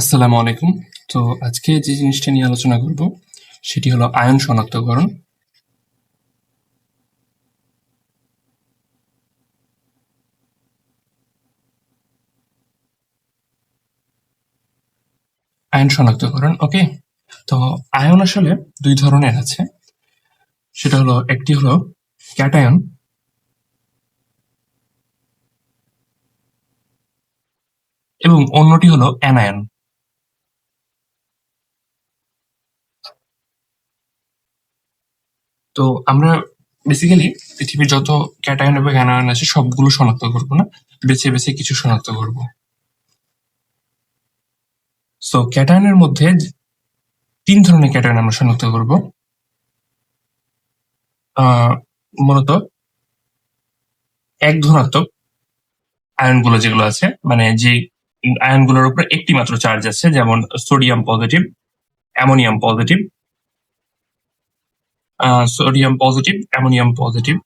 আসসালামু আলাইকুম। তো আজকে যে জিনিসটা নিয়ে আলোচনা করব সেটি হলো আয়ন শনাক্তকরণ। আয়ন শনাক্তকরণ, ওকে। তো আয়ন আসলে দুই ধরনের আছে। সেটা হলো, একটি হলো ক্যাটায়ন এবং অন্যটি হলো অ্যানায়ন। তো আমরা বেসিক্যালি পৃথিবীর যত ক্যাটায়ন এবং অ্যানায়ন আছে সবগুলো শনাক্ত করব না, বেছে বেছে কিছু শনাক্ত করব। সো ক্যাটায়নের মধ্যে তিন ধরনের ক্যাটায়ন আমরা শনাক্ত করব। মূলত এক ধনাত্মক আয়নগুলো যেগুলো আছে, মানে যে আয়নগুলোর উপর একটি মাত্র চার্জ আছে, যেমন sodium positive, ammonium positive, ammonium positive,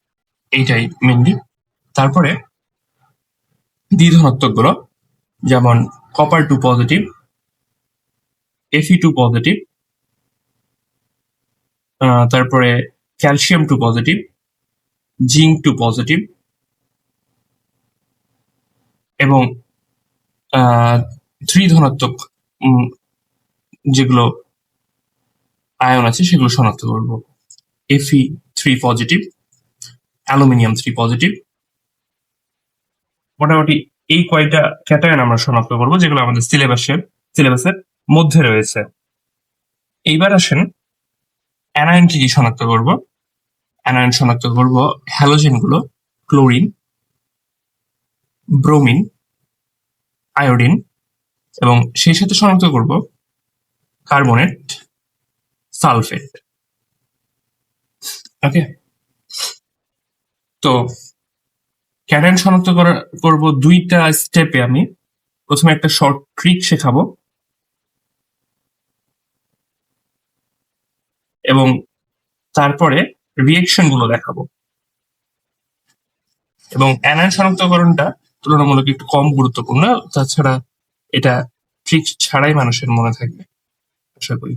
এইটাই মেনলি। তারপরে দ্বিধনাত্মক গুলো, যেমন কপার টু পজিটিভ, এফি টু পজিটিভ, তারপরে calcium two positive, zinc two positive, এবং থ্রি ধনাত্মক যেগুলো আয়ন আছে সেগুলো শনাক্ত করব। এফি three positive, aluminium three positive. মোটামুটি এই কয়েকটা ক্যাটায়ন আমরা শনাক্ত করবো যেগুলো আমাদের সিলেবাসের মধ্যে রয়েছে। এইবার আসেন অ্যানায়ন কি কি শনাক্ত করব। অ্যানায়ন শনাক্ত করব হ্যালোজেন গুলো, ক্লোরিন, ব্রোমিন, আয়োডিন, এবং সেই সাথে শনাক্ত করব কার্বনেট, সালফেট। ওকে। তো ক্যাটায়ন শনাক্ত করব দুইটা স্টেপে। আমি প্রথমে একটা শর্ট ট্রিক শেখাবো এবং তারপরে রিয়েকশন গুলো দেখাবো। এবং অ্যানায়ন শনাক্তকরণটা তুলনামূলক একটু কম গুরুত্বপূর্ণ, তাছাড়া এটা ট্রিক ছাড়াই মানুষের মনে থাকবে আশা করি।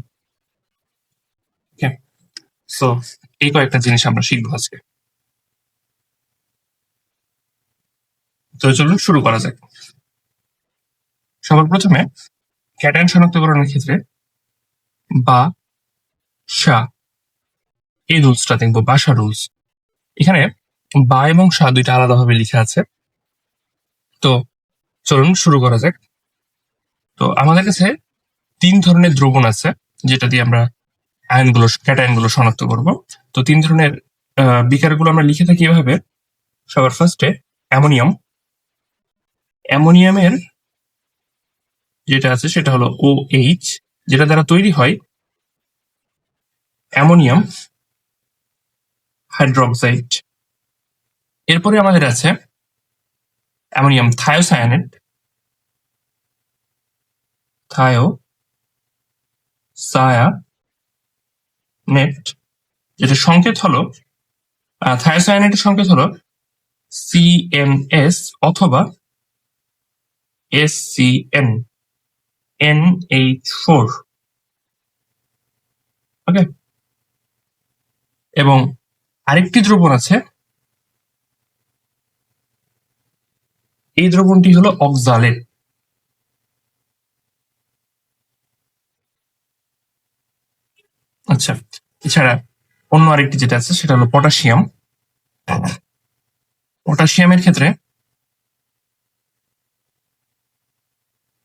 সো এই কয়েকটা জিনিস আমরা শিখবো আজকে। তো চলুন শুরু করা যাক। সবার প্রথমে ক্যাটায়ন শনাক্তকরণের ক্ষেত্রে বা সা এই রুলসটা দেখবো, বাসা রুলস। এখানে বা এবং সা দুইটা আলাদাভাবে লিখা আছে। তো চলুন শুরু করা যাক। তো আমাদের কাছে তিন ধরনের দ্রবণ আছে যেটা দিয়ে আমরা ক্যাটায়ন গুলো শনাক্ত করব। তো তিন ধরনের বিকারগুলো আমরা লিখে থাকি এভাবে। সবার ফার্স্টে অ্যামোনিয়াম। অ্যামোনিয়ামের যেটা আছে সেটা হলো OH, যেটা দ্বারা তৈরি হয় অ্যামোনিয়াম হাইড্রোক্সাইড। এরপরে আমাদের আছে অ্যামোনিয়াম থায়োসায়ানেট, থায়োসায়ানেট, যেটা সংকেত হলো থায়োসায়ানেটের সংকেত হলো CNS অথবা SCN, NH4। ওকে। এবং আরেকটি দ্রবণ আছে, এই দ্রবণটি হলো অক্সালেট। আচ্ছা, এছাড়া অন্য আরেকটি যেটা আছে সেটা হলো পটাশিয়াম। পটাশিয়ামের ক্ষেত্রে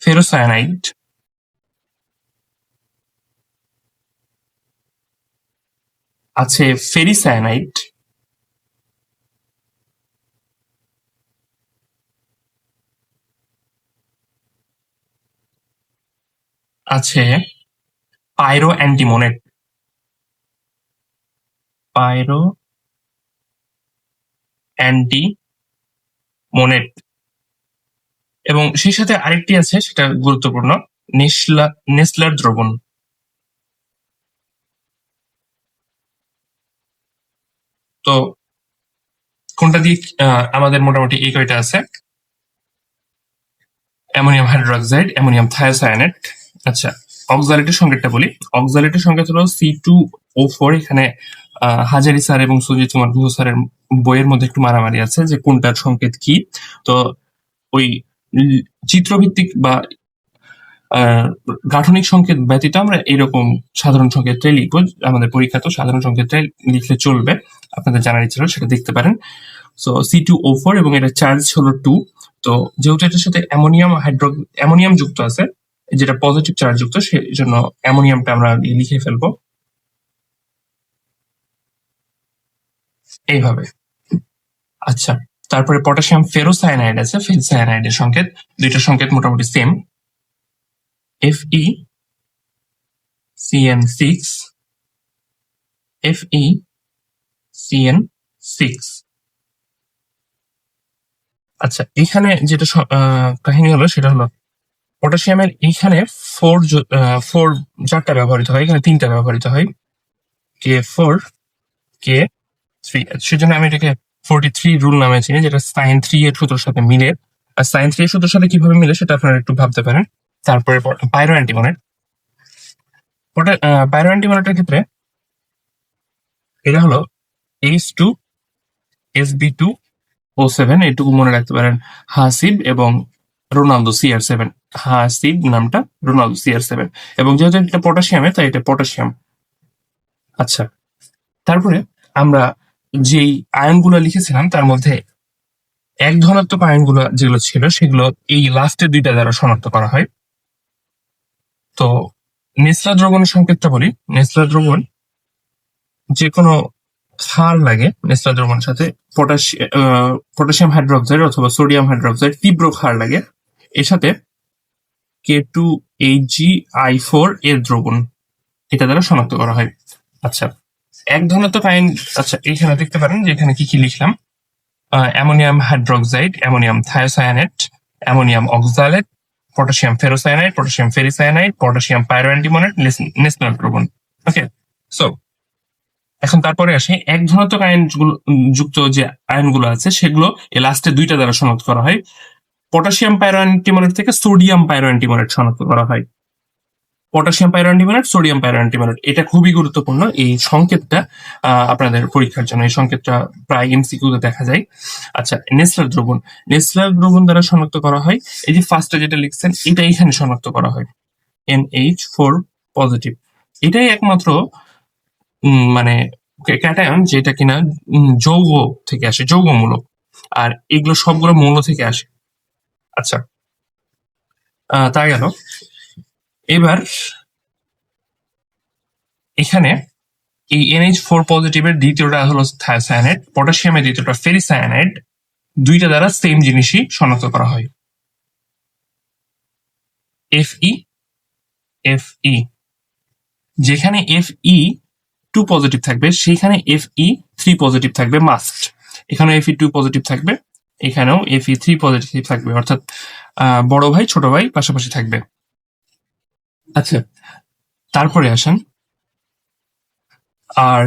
ফেরোসায়ানাইড, আছে ফেরিসায়ানাইড, আছে পাইরো অ্যান্টিমোনেট, পাইরো অ্যান্টিমোনেট। এবং সেই সাথে আরেকটি আছে, সেটা গুরুত্বপূর্ণ, নেসলার দ্রবণ। তো কোনটা দিয়ে আমাদের মোটামুটি এই কয়টা আছে। Ammonium hydroxide, ammonium thiocyanate. আচ্ছা, অক্সালেটের সংকেতটা বলি। অক্সালেটের সংকেত হলো C2O4। এখানে হাজারি স্যার এবং সুজিত কুমার গুহ স্যারের বইয়ের মধ্যে একটু মারামারি আছে যে কোনটার সংকেত কি। তো ওই চিত্রভিত্তিক বা গাঠনিক সংকেত ব্যতীত আমরা এরকম সাধারণ সংকেতটাই লিখবো। আমাদের পরীক্ষা তো সাধারণ সংকেতটাই লিখলে চলবে। আপনাদের জানার ইচ্ছা হলে সেটা দেখতে পারেন। সো C2O4 এবং এটার চার্জ হলো 2। তো যেহেতু এটার সাথে অ্যামোনিয়াম যুক্ত আছে, যেটা পজিটিভ চার্জ যুক্ত, সেই জন্য অ্যামোনিয়ামটা আমরা লিখে ফেলবো এইভাবে। আচ্ছা, তারপরে পটাশিয়াম ফেরোসায়ানাইড আছে, ফেরোসায়ানাইডের সংকেত। দুইটা সংকেত মোটামুটি সেম, FeCN6, FeCN6। আচ্ছা, এখানে যেটা কাহিনী হলো সেটা হলো পটাশিয়ামের এইখানে ফোর 4টা ব্যবহৃত হয়, এখানে 3টা ব্যবহৃত হয়, K4, K3। সেজন্য আমি এটাকে 43 রুল নামে চিনি, যেটা সাইন 3 এর সূত্রের সাথে মিলে। আর সাইন 3 এর সূত্রের সাথে কিভাবে মিলে সেটা আপনারা একটু ভাবতে পারেন। তারপরে পাইরো অ্যান্টিমনের পাইরো অ্যান্টিমনেটের ক্ষেত্রে এটা হলো H2SB2O7। এটুকু মনে রাখতে পারেন, হাসিব এবং রোনালদো CR7। হাসিব নামটা, রোনালদো CR7। এবং যেহেতু এটা পটাশিয়ামে, তাই এটা পটাশিয়াম। আচ্ছা, তারপরে আমরা যেই আয়নগুলো লিখেছিলাম তার মধ্যে এক ধনাত্মক আয়নগুলো যেগুলো ছিল সেগুলো এই লাস্টের 2টা দ্বারা শনাক্ত করা হয়। তো নেসলা দ্রবণের সংকেতটা বলি। নেসলা দ্রবণ যে কোনো ক্ষার লাগে নেসলা দ্রবণের সাথে, পটাশিয়াম হাইড্রোক্সাইড অথবা সোডিয়াম হাইড্রোক্সাইড তীব্র ক্ষার লাগে, এর সাথে K2HgI4 এর দ্রবণ, এটা দ্বারা শনাক্ত করা হয়। আচ্ছা, এক ধনাত্মক আয়ন। আচ্ছা, এখানে দেখতে পারেন যে এখানে কি কি লিখলাম। Ammonium hydroxide, ammonium thiocyanate, ammonium oxalate, potassium ferrocyanide, potassium ferricyanide, potassium pyroantimonate, Nessler দ্রবণ। ওকে, সো এখন তারপরে আসে এক ধনাত্মক আয়ন যুক্ত যে আয়নগুলো আছে সেগুলো এই লাস্টে 2টা দ্বারা শনাক্ত করা হয়। পটাশিয়াম পাইরোঅ্যান্টিমনেট থেকে সোডিয়াম পাইরোঅ্যান্টিমনেট শনাক্ত করা হয়। পটাশিয়াম পাইরোঅ্যান্টিমনেট, সোডিয়াম পাইরোঅ্যান্টিমনেট, এটা খুবই গুরুত্বপূর্ণ এই সংকেতটা আপনাদের পরীক্ষার জন্য। এই সংকেতটা প্রায় এমসিকিউতে দেখা যায়। আচ্ছা, নেসলার দ্রবণ। নেসলার দ্রবণ দ্বারা শনাক্ত করা হয়, এই যে ফার্স্টে যেটা লিখছেন এটা এখানে শনাক্ত করা হয়, NH4 পজিটিভ। এটাই একমাত্র মানে ক্যাটায়ন যেটা কিনা যৌগ থেকে আসে, যৌগমূলক। আর এগুলো সবগুলো মৌল থেকে আসে। আচ্ছা, তা গেল। এবার এখানে এই NH4 পজিটিভের দ্বিতীয়টা হলো থায়োসায়ানাইড, পটাশিয়ামের দ্বিতীয়টা ফেরিসায়ানাইড। 2টা দ্বারা সেম জিনিসই শনাক্ত করা হয়, Fe। যেখানে Fe2 পজিটিভ থাকবে সেখানে Fe3 পজিটিভ থাকবে মাস্ট। এখানেও Fe2 পজিটিভ থাকবে, এখানেও Fe3 পজিটিভ থাকবে, অর্থাৎ বড় ভাই ছোট ভাই পাশাপাশি থাকবে। আচ্ছা, তারপরে আসেন, আর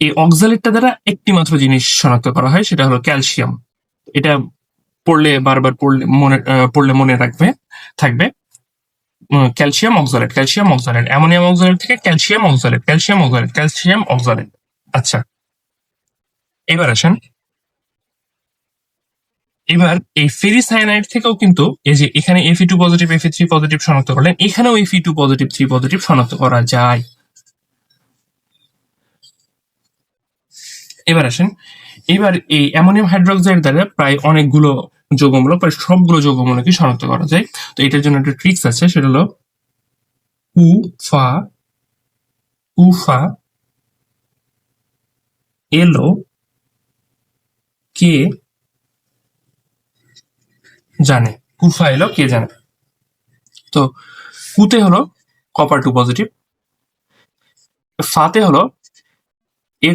এই অক্সালেটটা দ্বারা একটি মাত্র জিনিস শনাক্ত করা হয়, সেটা হলো ক্যালসিয়াম। এটা বারবার পড়লে মনে থাকবে calcium oxalate, calcium oxalate, ammonium oxalate থেকে calcium oxalate, calcium oxalate, calcium oxalate. আচ্ছা, এবার আসেন, এবার এই ফেরিসায়ানাইড থেকেও কিন্তু এই যে এখানে Fe2 পজিটিভ, Fe3 পজিটিভ শনাক্ত করলেন, এখানেও Fe2 পজিটিভ, 3 পজিটিভ শনাক্ত করা যায়। এবার আসেন, এবার এই অ্যামোনিয়াম হাইড্রোক্সাইড দ্বারা প্রায় অনেকগুলো যৌগমূলক, প্রায় সবগুলো যৌগমূলকই শনাক্ত করা যায়। তো এটার জন্য একটা ট্রিক্স আছে, সেটা হলো উফা এলো কে জানে, কুফা এলো কে জানে। তো কুতে হলো কপার 2 পজিটিভ, ফাতে হলো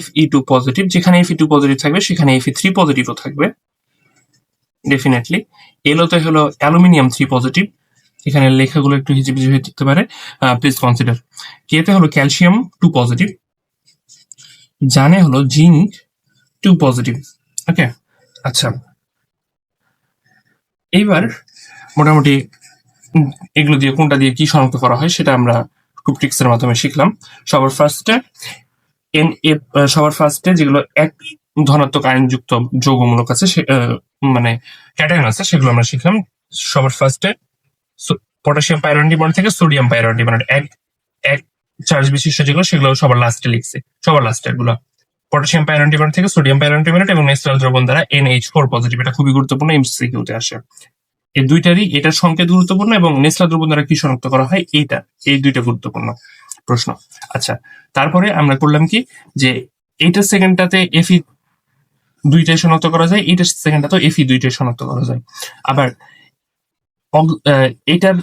Fe2 পজিটিভ, যেখানে Fe2 পজিটিভ থাকবে সেখানে Fe3 পজিটিভও থাকবে ডেফিনেটলি। এলোতে হলো অ্যালুমিনিয়াম 3 পজিটিভ, এখানে লেখাগুলো একটু হিজিবিজি হয়ে থাকতে পারে, প্লিজ কনসিডার। কেতে হলো ক্যালসিয়াম 2 পজিটিভ, জানে হলো জিঙ্ক 2 পজিটিভ। ওকে, আচ্ছা, এইবার মোটামুটি এগুলো দিয়ে কোনটা দিয়ে কি শনাক্ত করা হয় সেটা আমরা ট্রিক্স এর মাধ্যমে শিখলাম। সবার ফার্স্টে যেগুলো এক ধনাত্মক আয়নযুক্ত যৌগমূলক আছে মানে ক্যাটায়ন আছে সেগুলো আমরা শিখলাম। সবার ফার্স্টে পটাশিয়াম পাইরোনিক বন্ড থেকে সোডিয়াম পাইরোনিক বন্ড এক এক চার্জ বিশিষ্ট যেগুলো সেগুলো সবার লাস্টে লিখছি, সবার লাস্টে এগুলো পটাশিয়াম পাইরোনিক বন্ড থেকে সোডিয়াম পাইরোনিক বন্ড এবং নেস্টাল দ্রবণ দ্বারা NH4 পজিটিভ। এটা খুবই গুরুত্বপূর্ণ, এমসিকিউতে আসে। এই দুইটারই এটার সংকেত গুরুত্বপূর্ণ এবং নেস্টাল দ্রবণ দ্বারা কি শনাক্ত করা হয় এই দুইটা গুরুত্বপূর্ণ প্রশ্ন। আচ্ছা, তারপরে আমরা করলাম কি যে এইটার সেকেন্ডটাতে Fe দুইটাই শনাক্ত করা যায়, এইটার সেকেন্ডটাতে Fe দুইটাই শনাক্ত করা যায়। আবার এটার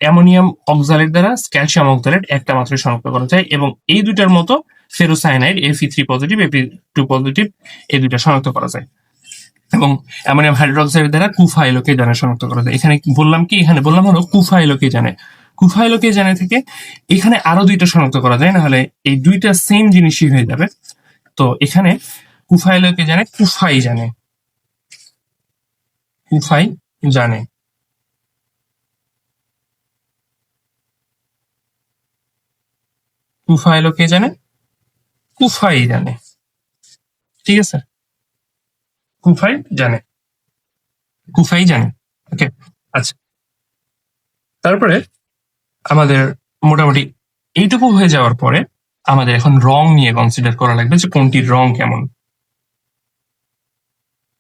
অ্যামোনিয়াম অক্সালেট দ্বারা ক্যালসিয়াম অক্সালেট একটা মাত্র শনাক্ত করা যায় এবং এই দুইটার মতো ferrocyanide Fe3 positive Fe2 positive এই দুইটা শনাক্ত করা যায় এবং অ্যামোনিয়াম হাইড্রোক্সাইড দ্বারা কুফাইলোকে জানে শনাক্ত করা যায়। এখানে বললাম কি, এখানে বললাম হলো কুফাইলোকে জানে থেকে এখানে আরো দুইটা শনাক্ত করা যায়, না হলে এই দুইটা সেম জিনিসই হয়ে যাবে। তো এখানে কুফাইলোকে জানে কুফাই জানে কুফাইলোকে জানে কুফাই জানে, ঠিক আছে, কুফাই জানে। ওকে, আচ্ছা, তারপরে আমাদের মোটামুটি এইটুকু হয়ে যাওয়ার পরে আমাদের এখন রং নিয়ে কনসিডার করা লাগবে যে কোনটির রং কেমন।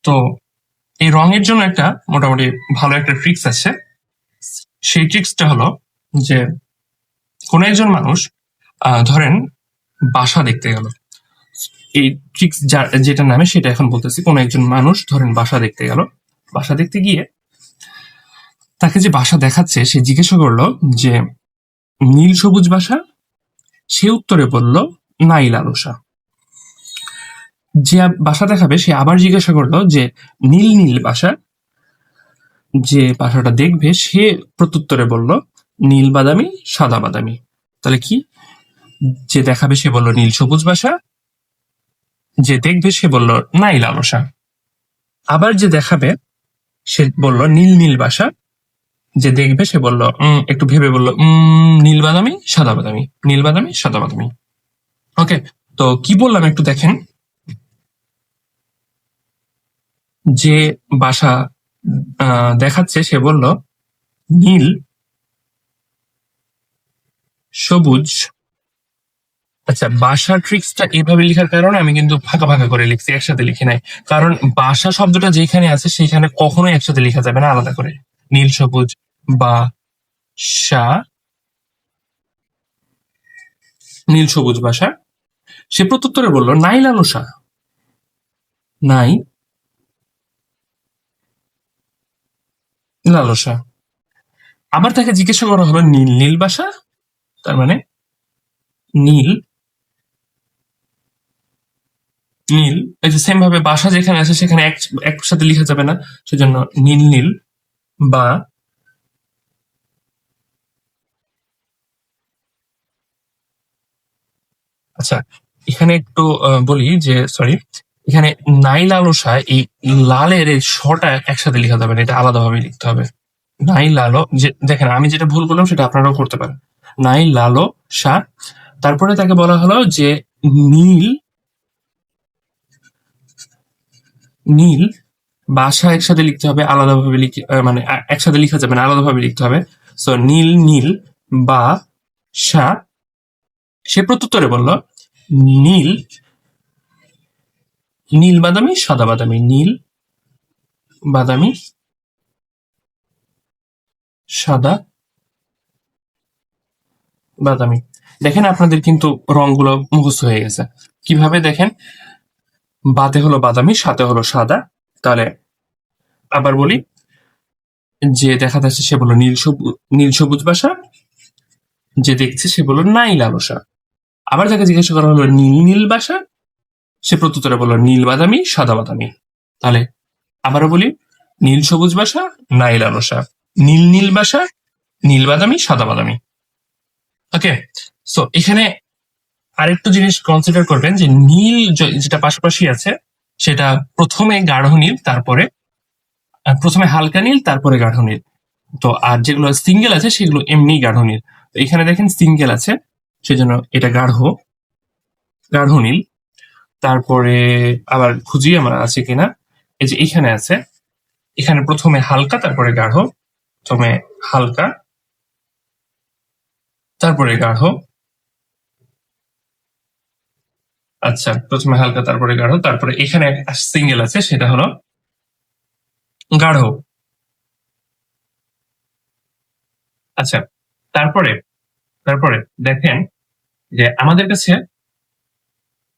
তো এই রঙের জন্য একটা মোটামুটি ভালো একটা ট্রিক্স আছে। সেই ট্রিক্সটা হলো যে কোন একজন মানুষ ধরেন বাসা দেখতে গেল, এই ট্রিক্স যেটা নামে সেটা এখন বলতেছি। কোন একজন মানুষ ধরেন বাসা দেখতে গেল, বাসা দেখতে গিয়ে তাকে যে বাসা দেখাচ্ছে সে জিজ্ঞাসা করলো যে নীল সবুজ বাসা, সে উত্তরে বলল নাই লালসা। যে বাসা দেখাবে সে আবার জিজ্ঞাসা করলো যে নীল বাসা, যে বাসাটা দেখবে সে প্রত্যুত্তরে বলল নীল বাদামি সাদা বাদামি। তাহলে কি, যে দেখাবে সে বলল নীল সবুজ বাসা, যে দেখবে সে বলল নাই লালসা। আবার যে দেখাবে সে বলল নীল বাসা, যে দেখবে সে বলল একটু ভেবে বলল নীল বাদামি সাদা বাদামি। ওকে, তো কি বললাম একটু দেখেন। যে বাসা দেখাচ্ছে সে বলল নীল সবুজ। আচ্ছা, বাসা ট্রিক্সটা এইভাবে লেখার কারণে আমি কিন্তু ফাঁকা ফাঁকা করে লিখছি, একসাথে লিখি নাই। কারণ বাসা শব্দটা যেখানে আছে সেখানে কখনোই একসাথে লেখা যাবে না, আলাদা করে। নীল সবুজ বা সা, নীল সবুজ বাসা। সে প্রত্যুত্তরে বলল নাই লালসা, নাই লালসা। আবার তাকে জিজ্ঞাসা করা হলো নীল বাসা, তার মানে নীল এই যে সেম ভাবে বাসা যেখানে আছে সেখানে একসাথে লেখা যাবে না, সেজন্য নীল বা আচ্ছা, এখানে একটু বলি যে সরি, এখানে নাই লালসা এই লালের এই শটা একসাথে লেখা যাবে না, এটা আলাদাভাবে লিখতে হবে। নাই লালো, যে দেখেন আমি যেটা ভুল করলাম সেটা আপনারাও করতে পারেন। নাই লালো সা, তারপরে তাকে বলা হলো যে নীল বাসা একসাথে লিখতে হবে, আলাদাভাবে মানে একসাথে লেখা যাবে না, আলাদাভাবে লিখতে হবে। সো নীল বা সা। সে প্রত্যুত্তরে বলল নীল বাদামি সাদা বাদামি, নীল বাদামি সাদা বাদামি। দেখেন আপনাদের কিন্তু রংগুলো মুখস্থ হয়ে গেছে। কিভাবে দেখেন, বাদে হলো বাদামি, সাথে হলো সাদা। তাহলে আবার বলি, যে দেখা যাচ্ছে সে বলল নীল সবুজ বাসা, যে দেখছে সে বলল নাই লালসা। আবার তাকে জিজ্ঞাসা করা হলো নীল বাসা, সে প্রত্যুত্তরে বলল নীল বাদামি সাদা বাদামি। তাহলে আবারও বলি, নীল সবুজ বাসা নাই লালসা, নীল বাসা নীল বাদামি সাদা বাদামি। ওকে, সো এখানে আরেকটু জিনিস কনসিডার করবেন যে নীল যেটা পাশাপাশি আছে সেটা প্রথমে গাঢ় নীল, প্রথমে হালকা নীল, তারপরে গাঢ় নীল। তো আর যেগুলো সিঙ্গেল আছে সেগুলো এমনি গাঢ় নীল। তো এখানে দেখেন সিঙ্গেল আছে, সেজন্য এটা গাঢ় গাঢ় নীল। তারপরে আবার খুঁজি আমরা আছে কিনা, এই যে এখানে আছে, এখানে প্রথমে হালকা তারপরে গাঢ়, প্রথমে হালকা তারপরে গাঢ়, আচ্ছা প্রথমে হালকা তারপরে গাঢ়, তারপরে এখানে সিঙ্গেল আছে সেটা হলো গাঢ়। আচ্ছা, তারপরে তারপরে দেখেন যে আমাদের কাছে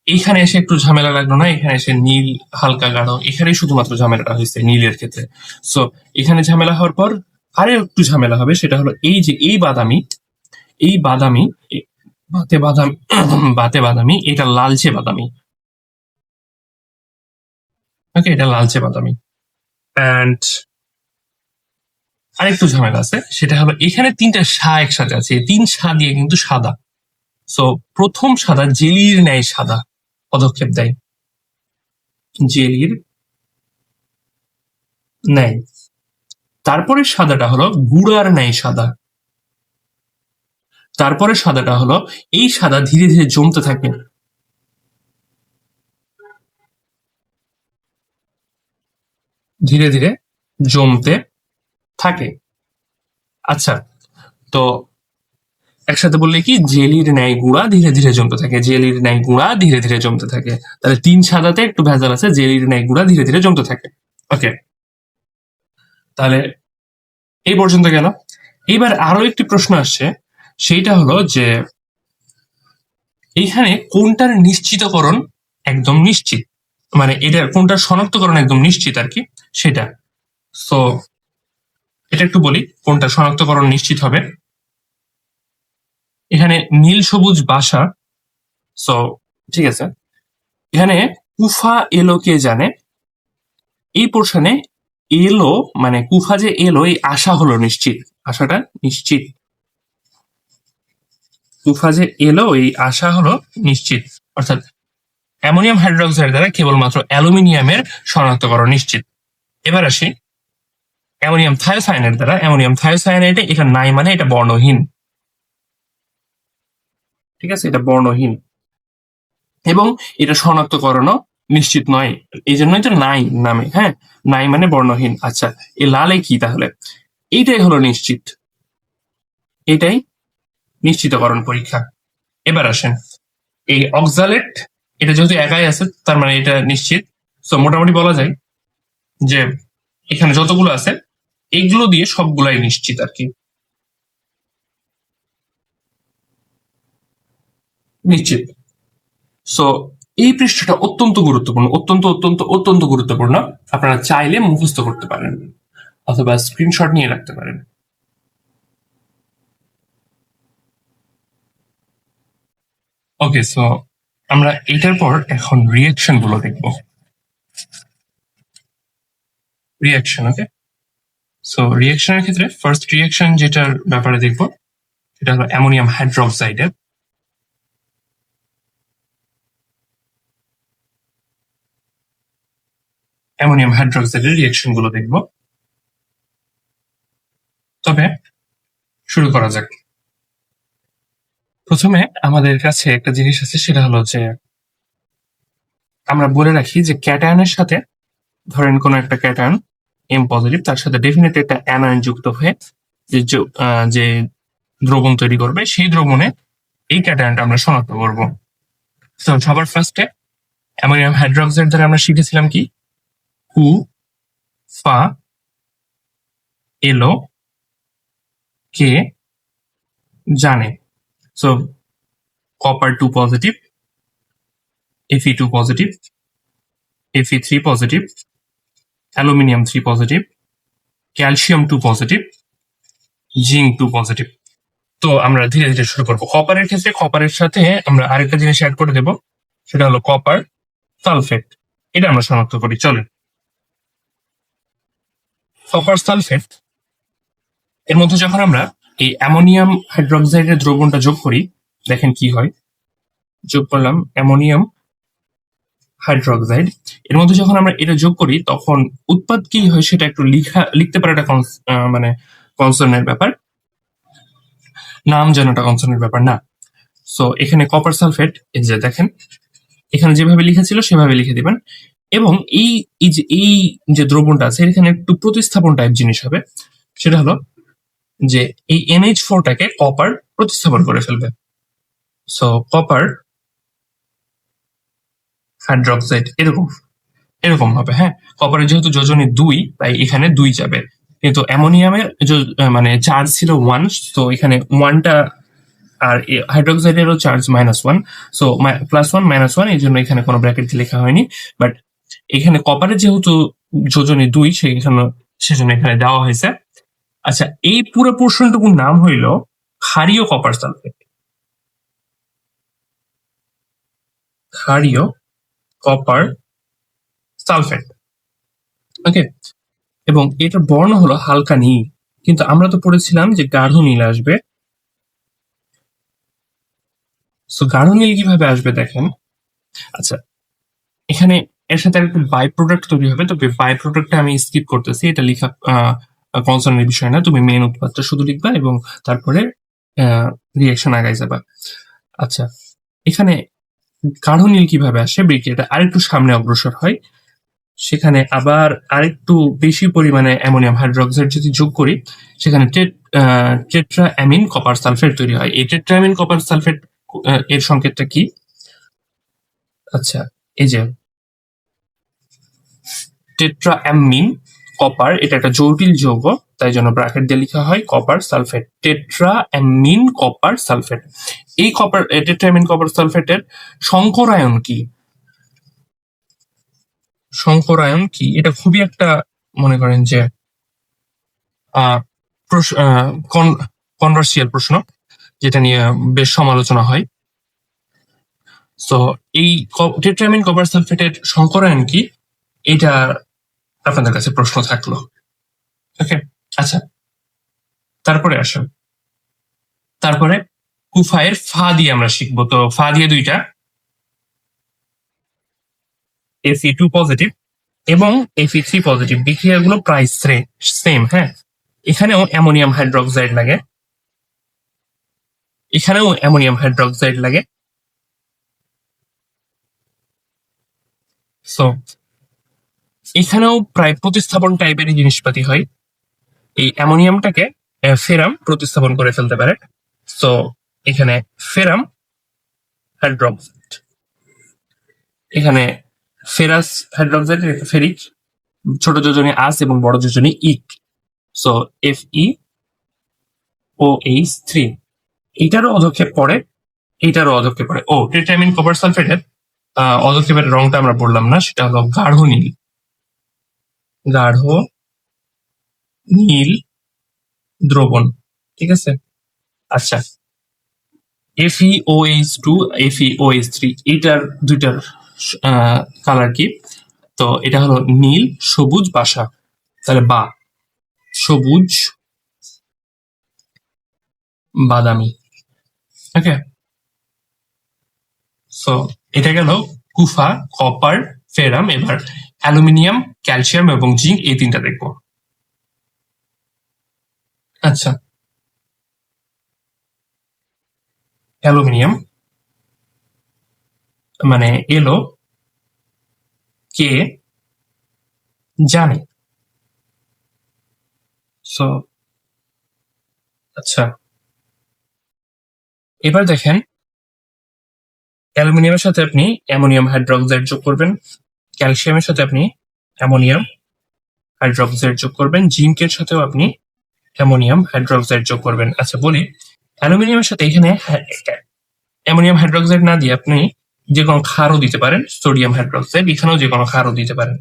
এইখানে এসে একটু ঝামেলা লাগলো না, এখানে এসে নীল হালকা গাঢ়, এখানেই শুধুমাত্র ঝামেলাটা হয়েছে নীলের ক্ষেত্রে। সো এখানে ঝামেলা হওয়ার পর আরো একটু ঝামেলা হবে, সেটা হলো এই যে এই বাদামি, এই বাদামি বাতে বাদামি বাতে বাদামি, এটা লালচে বাদামি। ওকে, এটা লালচে বাদামি। অ্যান্ড আরেকটু ঝামেলা আছে, সেটা হলো এখানে তিনটা সা একসাথে আছে, এই তিন সা দিয়ে কিন্তু সাদা। সো প্রথম সাদা জেলির ন্যায় সাদা পদক্ষেপ দেয়, জেলির ন্যায়। তারপরে সাদাটা হলো গুড়ার ন্যায় সাদা। তারপরে সাদাটা হলো এই সাদা ধীরে ধীরে জমতে থাকে, ধীরে ধীরে জমতে থাকে। আচ্ছা, তো একসাথে বললে কি, জেলির ন্যায় গুঁড়া ধীরে ধীরে জমতে থাকে, জেলির ন্যায় গুঁড়া ধীরে ধীরে জমতে থাকে। তাহলে তিন সাদাতে একটু ভেজাল আছে, জেলির ন্যায় গুঁড়া ধীরে ধীরে জমতে থাকে। ওকে, তাহলে এই পর্যন্ত গেল। এইবার আরো একটি প্রশ্ন আসছে, সেইটা হলো যে এইখানে কোনটার নিশ্চিতকরণ একদম নিশ্চিত, মানে এটা কোনটার শনাক্তকরণ একদম নিশ্চিত আর কি, সেটা। সো এটা একটু বলি কোনটা শনাক্তকরণ নিশ্চিত হবে। এখানে নীল সবুজ বাসা, সো ঠিক আছে, এখানে কুফা এলো কে জানে, এই পোর্শনে এলো মানে কুফা যে এলো, এই আশা হলো নিশ্চিত, আশাটা নিশ্চিত। কুফা যে এলো এই আশা হলো নিশ্চিত, অর্থাৎ অ্যামোনিয়াম হাইড্রোক্সাইড দ্বারা কেবলমাত্র অ্যালুমিনিয়ামের শনাক্তকরণ নিশ্চিত। এবার আসি অ্যামোনিয়াম থায়োসায়ানাইড দ্বারা, অ্যামোনিয়াম থায়োসায়ানাইডে এটা নাই মানে এটা বর্ণহীন, ঠিক আছে, এটা বর্ণহীন এবং এটা শনাক্তকরণও নিশ্চিত নয়, এই জন্যই তো নাই নামে, হ্যাঁ, নাই মানে বর্ণহীন। আচ্ছা, এই লালে কি তাহলে, এইটাই হলো নিশ্চিত, এটাই নিশ্চিতকরণ পরীক্ষা। এবার আসেন এই অক্সালেট, এটা যেহেতু একাই আছে তার মানে এটা নিশ্চিত। তো মোটামুটি বলা যায় যে এখানে যতগুলো আছে এইগুলো দিয়ে সবগুলাই নিশ্চিত আর কি, নিশ্চিত। সো এই পৃষ্ঠাটা অত্যন্ত গুরুত্বপূর্ণ, অত্যন্ত অত্যন্ত অত্যন্ত গুরুত্বপূর্ণ। আপনারা চাইলে মুখস্থ করতে পারেন অথবা স্ক্রিনশট নিয়ে রাখতে পারেন। ওকে, সো আমরা এটার পর এখন রিয়াকশন গুলো দেখবো। রিয়াকশন, ওকে। সো রিয়াকশনের ক্ষেত্রে ফার্স্ট রিয়াকশন যেটার ব্যাপারে দেখবো সেটা হলো অ্যামোনিয়াম হাইড্রোক্সাইডের। অ্যামোনিয়াম হাইড্রোক্সাইডের রিয়াকশন গুলো দেখবো। তবে শুরু করা যাক। প্রথমে আমাদের কাছে একটা জিনিস আছে, সেটা হলো যে আমরা বলে রাখি যে ক্যাটায়নের সাথে, ধরেন কোন একটা ক্যাটায়ন এম পজিটিভ, তার সাথে ডেফিনেটলি একটা অ্যানায়ন যুক্ত হয়ে যে দ্রবণ তৈরি করবে, সেই দ্রবণে এই ক্যাটায়নটা আমরা শনাক্ত করব। তো সবার ফার্স্টে অ্যামোনিয়াম হাইড্রোক্সাইড দ্বারা আমরা শিখেছিলাম কি, কু ফা এলো কে জানে। So copper 2 positive, Fe2 positive, Fe3 positive, aluminium 3 positive, calcium 2 positive, zinc 2 positive. তো আমরা ধীরে ধীরে শুরু করবো। কপারের ক্ষেত্রে কপারের সাথে আমরা আরেকটা জিনিস অ্যাড করে দেব, সেটা হলো কপার সালফেট। এটা আমরা শনাক্ত করি, চলেন। কপার সালফেট এর মধ্যে যখন আমরা এই অ্যামোনিয়াম হাইড্রোক্সাইডের দ্রবণটা যোগ করি, দেখেন কি হয়। যোগ করলাম অ্যামোনিয়াম হাইড্রোক্সাইড, এর মধ্যে যখন আমরা এটা যোগ করি তখন উৎপাদ কি হয় সেটা একটু লিখতে পারে, একটা মানে কনসার্নের ব্যাপার, নাম যেন ওটা কনসার্নের ব্যাপার না। সো এখানে কপার সালফেট, এই যে দেখেন এখানে যেভাবে লেখা ছিল সেভাবে লিখে দিবেন। এবং এই যে দ্রবণটা আছে এখানে একটু প্রতিস্থাপন টাইপ জিনিস হবে, সেটা হলো যে এই NH4টাকে কপার প্রতিস্থাপন করে ফেলবে। সো কপার হাইড্রোক্সাইড এরকম এরকম হবে। হ্যাঁ, কপারের যেহেতু যোজনী 2 তাই এখানে 2 যাবে, কিন্তু অ্যামোনিয়ামের মানে চার্জ ছিল 1, তো এখানে 1টা, আর হাইড্রোক্সাইডেরও চার্জ -1, সো +1 -1, এই জন্য এখানে কোনো ব্র্যাকেট দিয়ে লেখা হয়নি। বাট এখানে কপারের যেহেতু যোজনী 2 সেজন্য এখানে দেওয়া হয়েছে। আচ্ছা, এই পুরো পোর্শনটুকুর নাম হইল ক্ষারীয় কপার সালফেট। ক্ষারীয় কপার সালফেট, ওকে। এবং এটার বর্ণ হলো হালকা নীল, কিন্তু আমরা তো পড়েছিলাম যে গাঢ় নীল আসবে। সো গাঢ় নীল কিভাবে আসবে দেখেন। আচ্ছা, এখানে এর সাথে একটা বাই প্রোডাক্ট তৈরি হবে, তবে বাই প্রোডাক্টটা আমি স্কিপ করতেছি, এটা লেখা কনসার্নের বিষয় না। তুমি মেন উৎপাদটা শুধু লিখবা এবং তারপরে রিয়াকশন আগাই যাবা। আচ্ছা, এখানে গাঢ় নীল কিভাবে আসে, বিক্রিয়াটা আরেকটু সামনে অগ্রসর হয়, সেখানে আবার আরেকটু বেশি পরিমাণে অ্যামোনিয়াম হাইড্রোক্সাইড যদি যোগ করি, সেখানে টেট্রা অ্যামিন কপার সালফেট তৈরি হয়। এই টেট্রা অ্যামিন কপার সালফেট এর সংকেতটা কি? আচ্ছা, এই যে টেট্রা অ্যামিন কপার, এটা একটা জটিল যৌগ, তাই জন্য ব্র্যাকেট দিয়ে লেখা হয় copper sulphate, tetra amine copper sulphate. এই টেট্রা অ্যামিন কপার সালফেটের সংকরায়ন কি? সংকরায়ন কি, এটা খুবই একটা, মনে করেন যে কনভার্সিয়াল প্রশ্ন, যেটা নিয়ে বেশ সমালোচনা হয়। সো এই টেট্রামিন কপার সালফেটের সংকরায়ন কি, এটা আপনাদের কাছে প্রশ্ন থাকলো, ওকে। আচ্ছা, তারপরে আসেন, তারপরে কুফায়ের ফা দিয়ে আমরা শিখবো। তো ফা দিয়ে দুইটা, Fe2 পজিটিভ এবং Fe3 পজিটিভ, বিক্রিয়াগুলো প্রায় সেম। হ্যাঁ, এখানেও অ্যামোনিয়াম হাইড্রোক্সাইড লাগে, এখানেও অ্যামোনিয়াম হাইড্রোক্সাইড লাগে। সো এখানেও প্রায় প্রতিস্থাপন টাইপেরই জিনিসপাতি হয়। এই অ্যামোনিয়ামটাকে ফেরাম প্রতিস্থাপন করে ফেলতে পারে। সো এখানে ফেরাম হাইড্রোক্সাইড, এখানে ফেরাস হাইড্রোক্সাইড, ফেরিক, ছোট যোজনী আস এবং বড় যোজনী ইক। সো FeOH3, এইটারও অধক্ষেপ পড়ে, এইটারও অধক্ষেপ পড়ে। ও, টেট্রামিন কপার সালফেটের অধক্ষেপের রংটা আমরা বললাম না, সেটা হলো গাঢ় নীল, গাঢ় নীল দ্রবণ, ঠিক আছে। আচ্ছা, FeOH2, FeOH3, এইটার দুইটার কালার কি? তো এটা হলো নীল সবুজ বাসা, তাহলে বা সবুজ বাদামি, ওকে। সো এটা গেল কুফা, কপার, ফেরাম। এবার অ্যালুমিনিয়াম, ক্যালসিয়াম এবং জিঙ্ক, এই তিনটা দেখবো। আচ্ছা, অ্যালুমিনিয়াম মানে এলো কে জানে। সো আচ্ছা, এবার দেখেন, অ্যালুমিনিয়ামের সাথে আপনি অ্যামোনিয়াম হাইড্রোক্সাইড যোগ করবেন, ক্যালসিয়ামের সাথে আপনি অ্যামোনিয়াম হাইড্রোক্সাইড যোগ করবেন, জিঙ্কের সাথেও আপনি অ্যামোনিয়াম হাইড্রোক্সাইড যোগ করবেন। আচ্ছা, বলি অ্যালুমিনিয়ামের সাথে এখানে অ্যামোনিয়াম হাইড্রোক্সাইড না দিয়ে আপনি যে কোনো ক্ষারও দিতে পারেন, সোডিয়াম হাইড্রোক্সাইড, এখানেও যে কোনো ক্ষারও দিতে পারেন,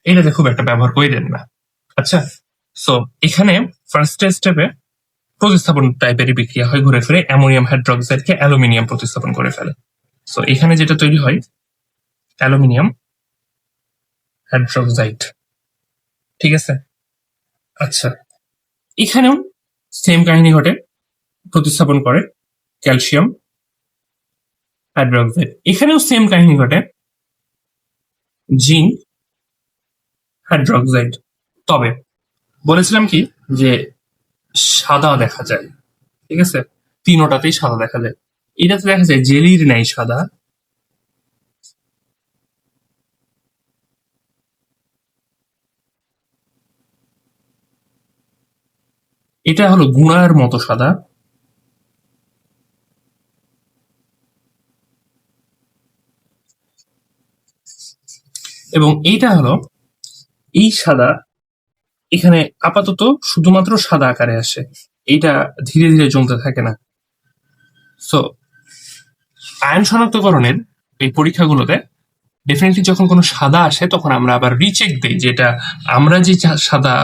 এটাতে খুব একটা ব্যবহার করে দেন না। আচ্ছা, সো এখানে ফার্স্ট স্টেপে প্রতিস্থাপন টাইপেরই বিক্রিয়া হয়, ঘুরে ফিরে অ্যামোনিয়াম হাইড্রোক্সাইডকে অ্যালুমিনিয়াম প্রতিস্থাপন করে ফেলে। সো এখানে যেটা তৈরি হয় অ্যালুমিনিয়াম হাইড্রোক্সাইড, ঠিক আছে। আচ্ছা, এখানেও সেম কাহিনী ঘটে, প্রতিস্থাপন করে ক্যালসিয়াম হাইড্রোক্সাইড, এখানেও সেম কাহিনী ঘটে জিঙ্ক হাইড্রোক্সাইড। তবে বলেছিলাম কি যে সাদা দেখা যায়, ঠিক আছে, তিনোটাতেই সাদা দেখা যায়। এটাতে দেখা যায় জেলির নাই সাদা, এটা হলো গুঁড়ার মতো সাদা, এবং এইটা হলো এই সাদা, এখানে আপাতত শুধুমাত্র সাদা আকারে আসে, এইটা ধীরে ধীরে জমতে থাকে না। সো আয়ন শনাক্তকরণের এই পরীক্ষাগুলোতে ডেফিনেটলি যখন কোনো সাদা আসে তখন আমরা আবার রিচেক দিই যে এটা আমরা যে সাদা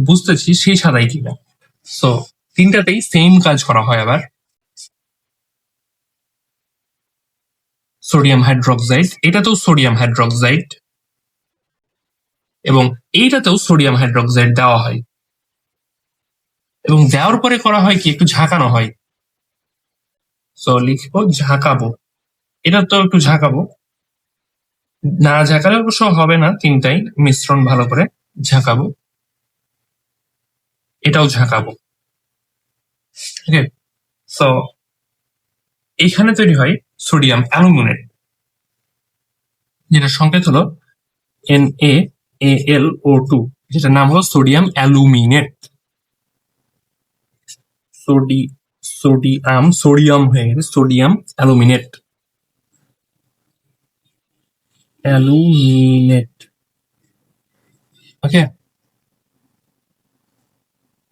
বুঝতেছি সেই সাদাই কিনা। সো তিনটাতেই সেম কাজ করা হয়। আবার সোডিয়াম হাইড্রোক্সাইড, এটাতেও সোডিয়াম হাইড্রোক্সাইড, এবং এইটাতেও সোডিয়াম হাইড্রোক্সাইড দেওয়া হয়, এবং দেওয়ার পরে করা হয় কি একটু ঝাঁকানো হয়। সো লিখবো ঝাঁকাবো, এটা তো একটু ঝাঁকাবো, না ঝাঁকালে অবশ্য হবে না, তিনটাই মিশ্রণ ভালো করে ঝাঁকাবো, এটাও ঝাঁকাবো। ওকে, সো এইখানে তৈরি হয় সোডিয়াম অ্যালুমিনেট, যেটা সংকেত হলো NaAlO2, যেটার নাম হলো সোডিয়াম অ্যালুমিনেট। সোডিয়াম হয়ে গেছে সোডিয়াম অ্যালুমিনেট, অ্যালুমিনেট। ওকে,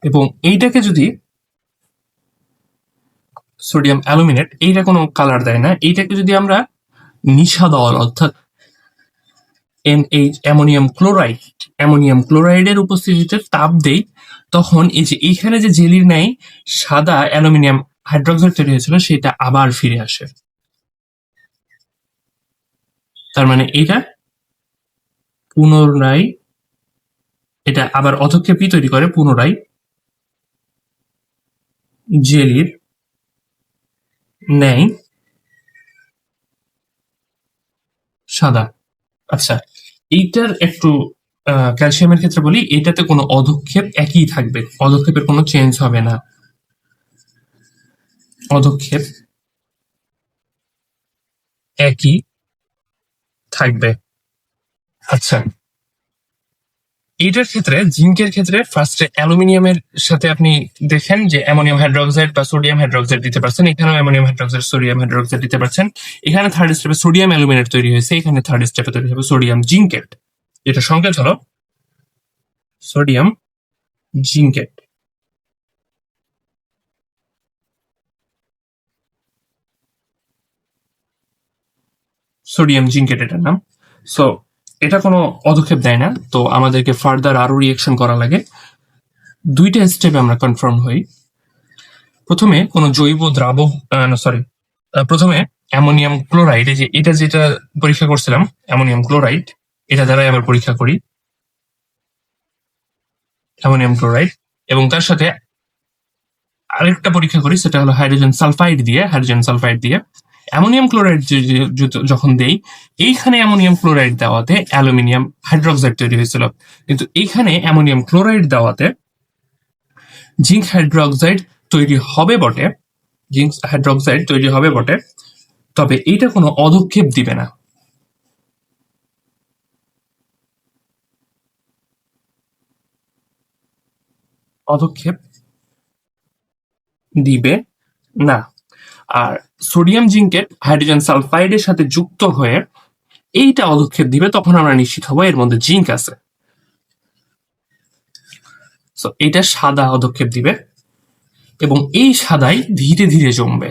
এবং এইটাকে যদি সোডিয়াম অ্যালুমিনেট, এইটা কোনো কালার দেয় না, এইটাকে যদি আমরা নিশাদল অর্থাৎ অ্যামোনিয়াম ক্লোরাইডের উপস্থিতিতে তাপ দেই, তখন এই যে এইখানে যে জেলির নাই সাদা অ্যালুমিনিয়াম হাইড্রোক্সাইড তৈরি হয়েছিল সেটা আবার ফিরে আসে। তার মানে এটা পুনরায়, এটা আবার অধক্ষেপই তৈরি করে পুনরায় জেলির ন্যায় সাদা। আচ্ছা, এইটার একটু ক্যালসিয়ামের ক্ষেত্রে বলি, এটাতে কোনো অধক্ষেপ একই থাকবে, অধক্ষেপের কোনো চেঞ্জ হবে না, অধক্ষেপ একই থাকবে। আচ্ছা, এইটার ক্ষেত্রে জিঙ্কের ক্ষেত্রে ফার্স্টে অ্যালুমিনিয়ামের সাথে আপনি দেখেন যে অ্যামোনিয়াম হাইড্রোক্সাইড বা সোডিয়াম হাইড্রোক্সাইড দিতে পারছেন, এখানেও অ্যামোনিয়াম হাইড্রোক্সাইড সোডিয়াম হাইড্রোক্সাইড দিতে পারছেন। এখানে থার্ড স্টেপে সোডিয়াম অ্যালুমিনেট তৈরি হয়েছে, এখানে থার্ড স্টেপে তৈরি হবে সোডিয়াম জিঙ্কেট, যেটা সংকেত হলো সোডিয়াম জিঙ্কেট। সোডিয়াম জিঙ্কেট এটার নাম। সো এটা কোনো পদক্ষেপ দেয় না, তো আমাদেরকে ফার্দার আরো রিয়েকশন করা লাগে। দুইটা স্টেপে আমরা কনফার্ম হই। প্রথমে কোনো জৈব দ্রাবক, প্রথমে অ্যামোনিয়াম ক্লোরাইড, এই যে এটা যেটা পরীক্ষা করছিলাম অ্যামোনিয়াম ক্লোরাইড, এটা দ্বারাই আমরা পরীক্ষা করি অ্যামোনিয়াম ক্লোরাইড, এবং তার সাথে আরেকটা পরীক্ষা করি, সেটা হলো হাইড্রোজেন সালফাইড দিয়ে। অ্যামোনিয়াম ক্লোরাইড যখন দেই, এইখানে অ্যামোনিয়াম ক্লোরাইড দেওয়াতে অ্যালুমিনিয়াম হাইড্রোক্সাইড তৈরি হয়েছিল, কিন্তু এইখানে অ্যামোনিয়াম ক্লোরাইড দেওয়াতে জিঙ্ক হাইড্রোক্সাইড তৈরি হবে বটে, তবে এইটা কোনো অধক্ষেপ দিবে না। অধক্ষেপ দিবে না। আর সোডিয়াম জিঙ্কেট হাইড্রোজেন সালফাইডের সাথে যুক্ত হয়ে এইটা অধক্ষেপ দিবে, তখন আমরা নিশ্চিত হবো এর মধ্যে জিঙ্ক আছে। সো এটা সাদা অধক্ষেপ দিবে, এবং এই সাদাই ধীরে ধীরে জমবে।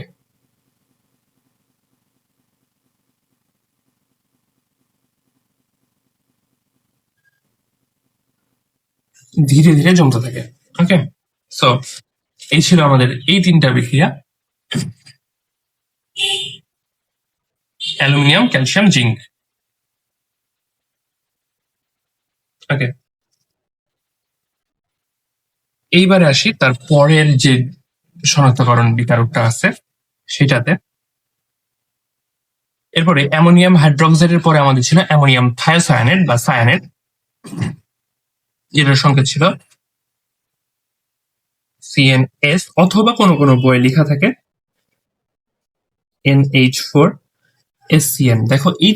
ধীরে ধীরে জমতে থাকে। ওকে, সো এই ছিল আমাদের এই তিনটা বিক্রিয়া, অ্যালুমিনিয়াম, ক্যালসিয়াম, জিঙ্ক। ওকে, এইবারে আসি তার পরের যে শনাক্তকরণ বিকারকটা আছে সেটাতে। এরপরে অ্যামোনিয়াম হাইড্রোক্সাইডের পরে আমাদের ছিল অ্যামোনিয়াম থায়োসায়ানেট বা সায়ানেট, যেটার সংকেত ছিল CnS, অথবা কোনো কোনো বইয়ে লেখা থাকে NH4SCN। দেখো এই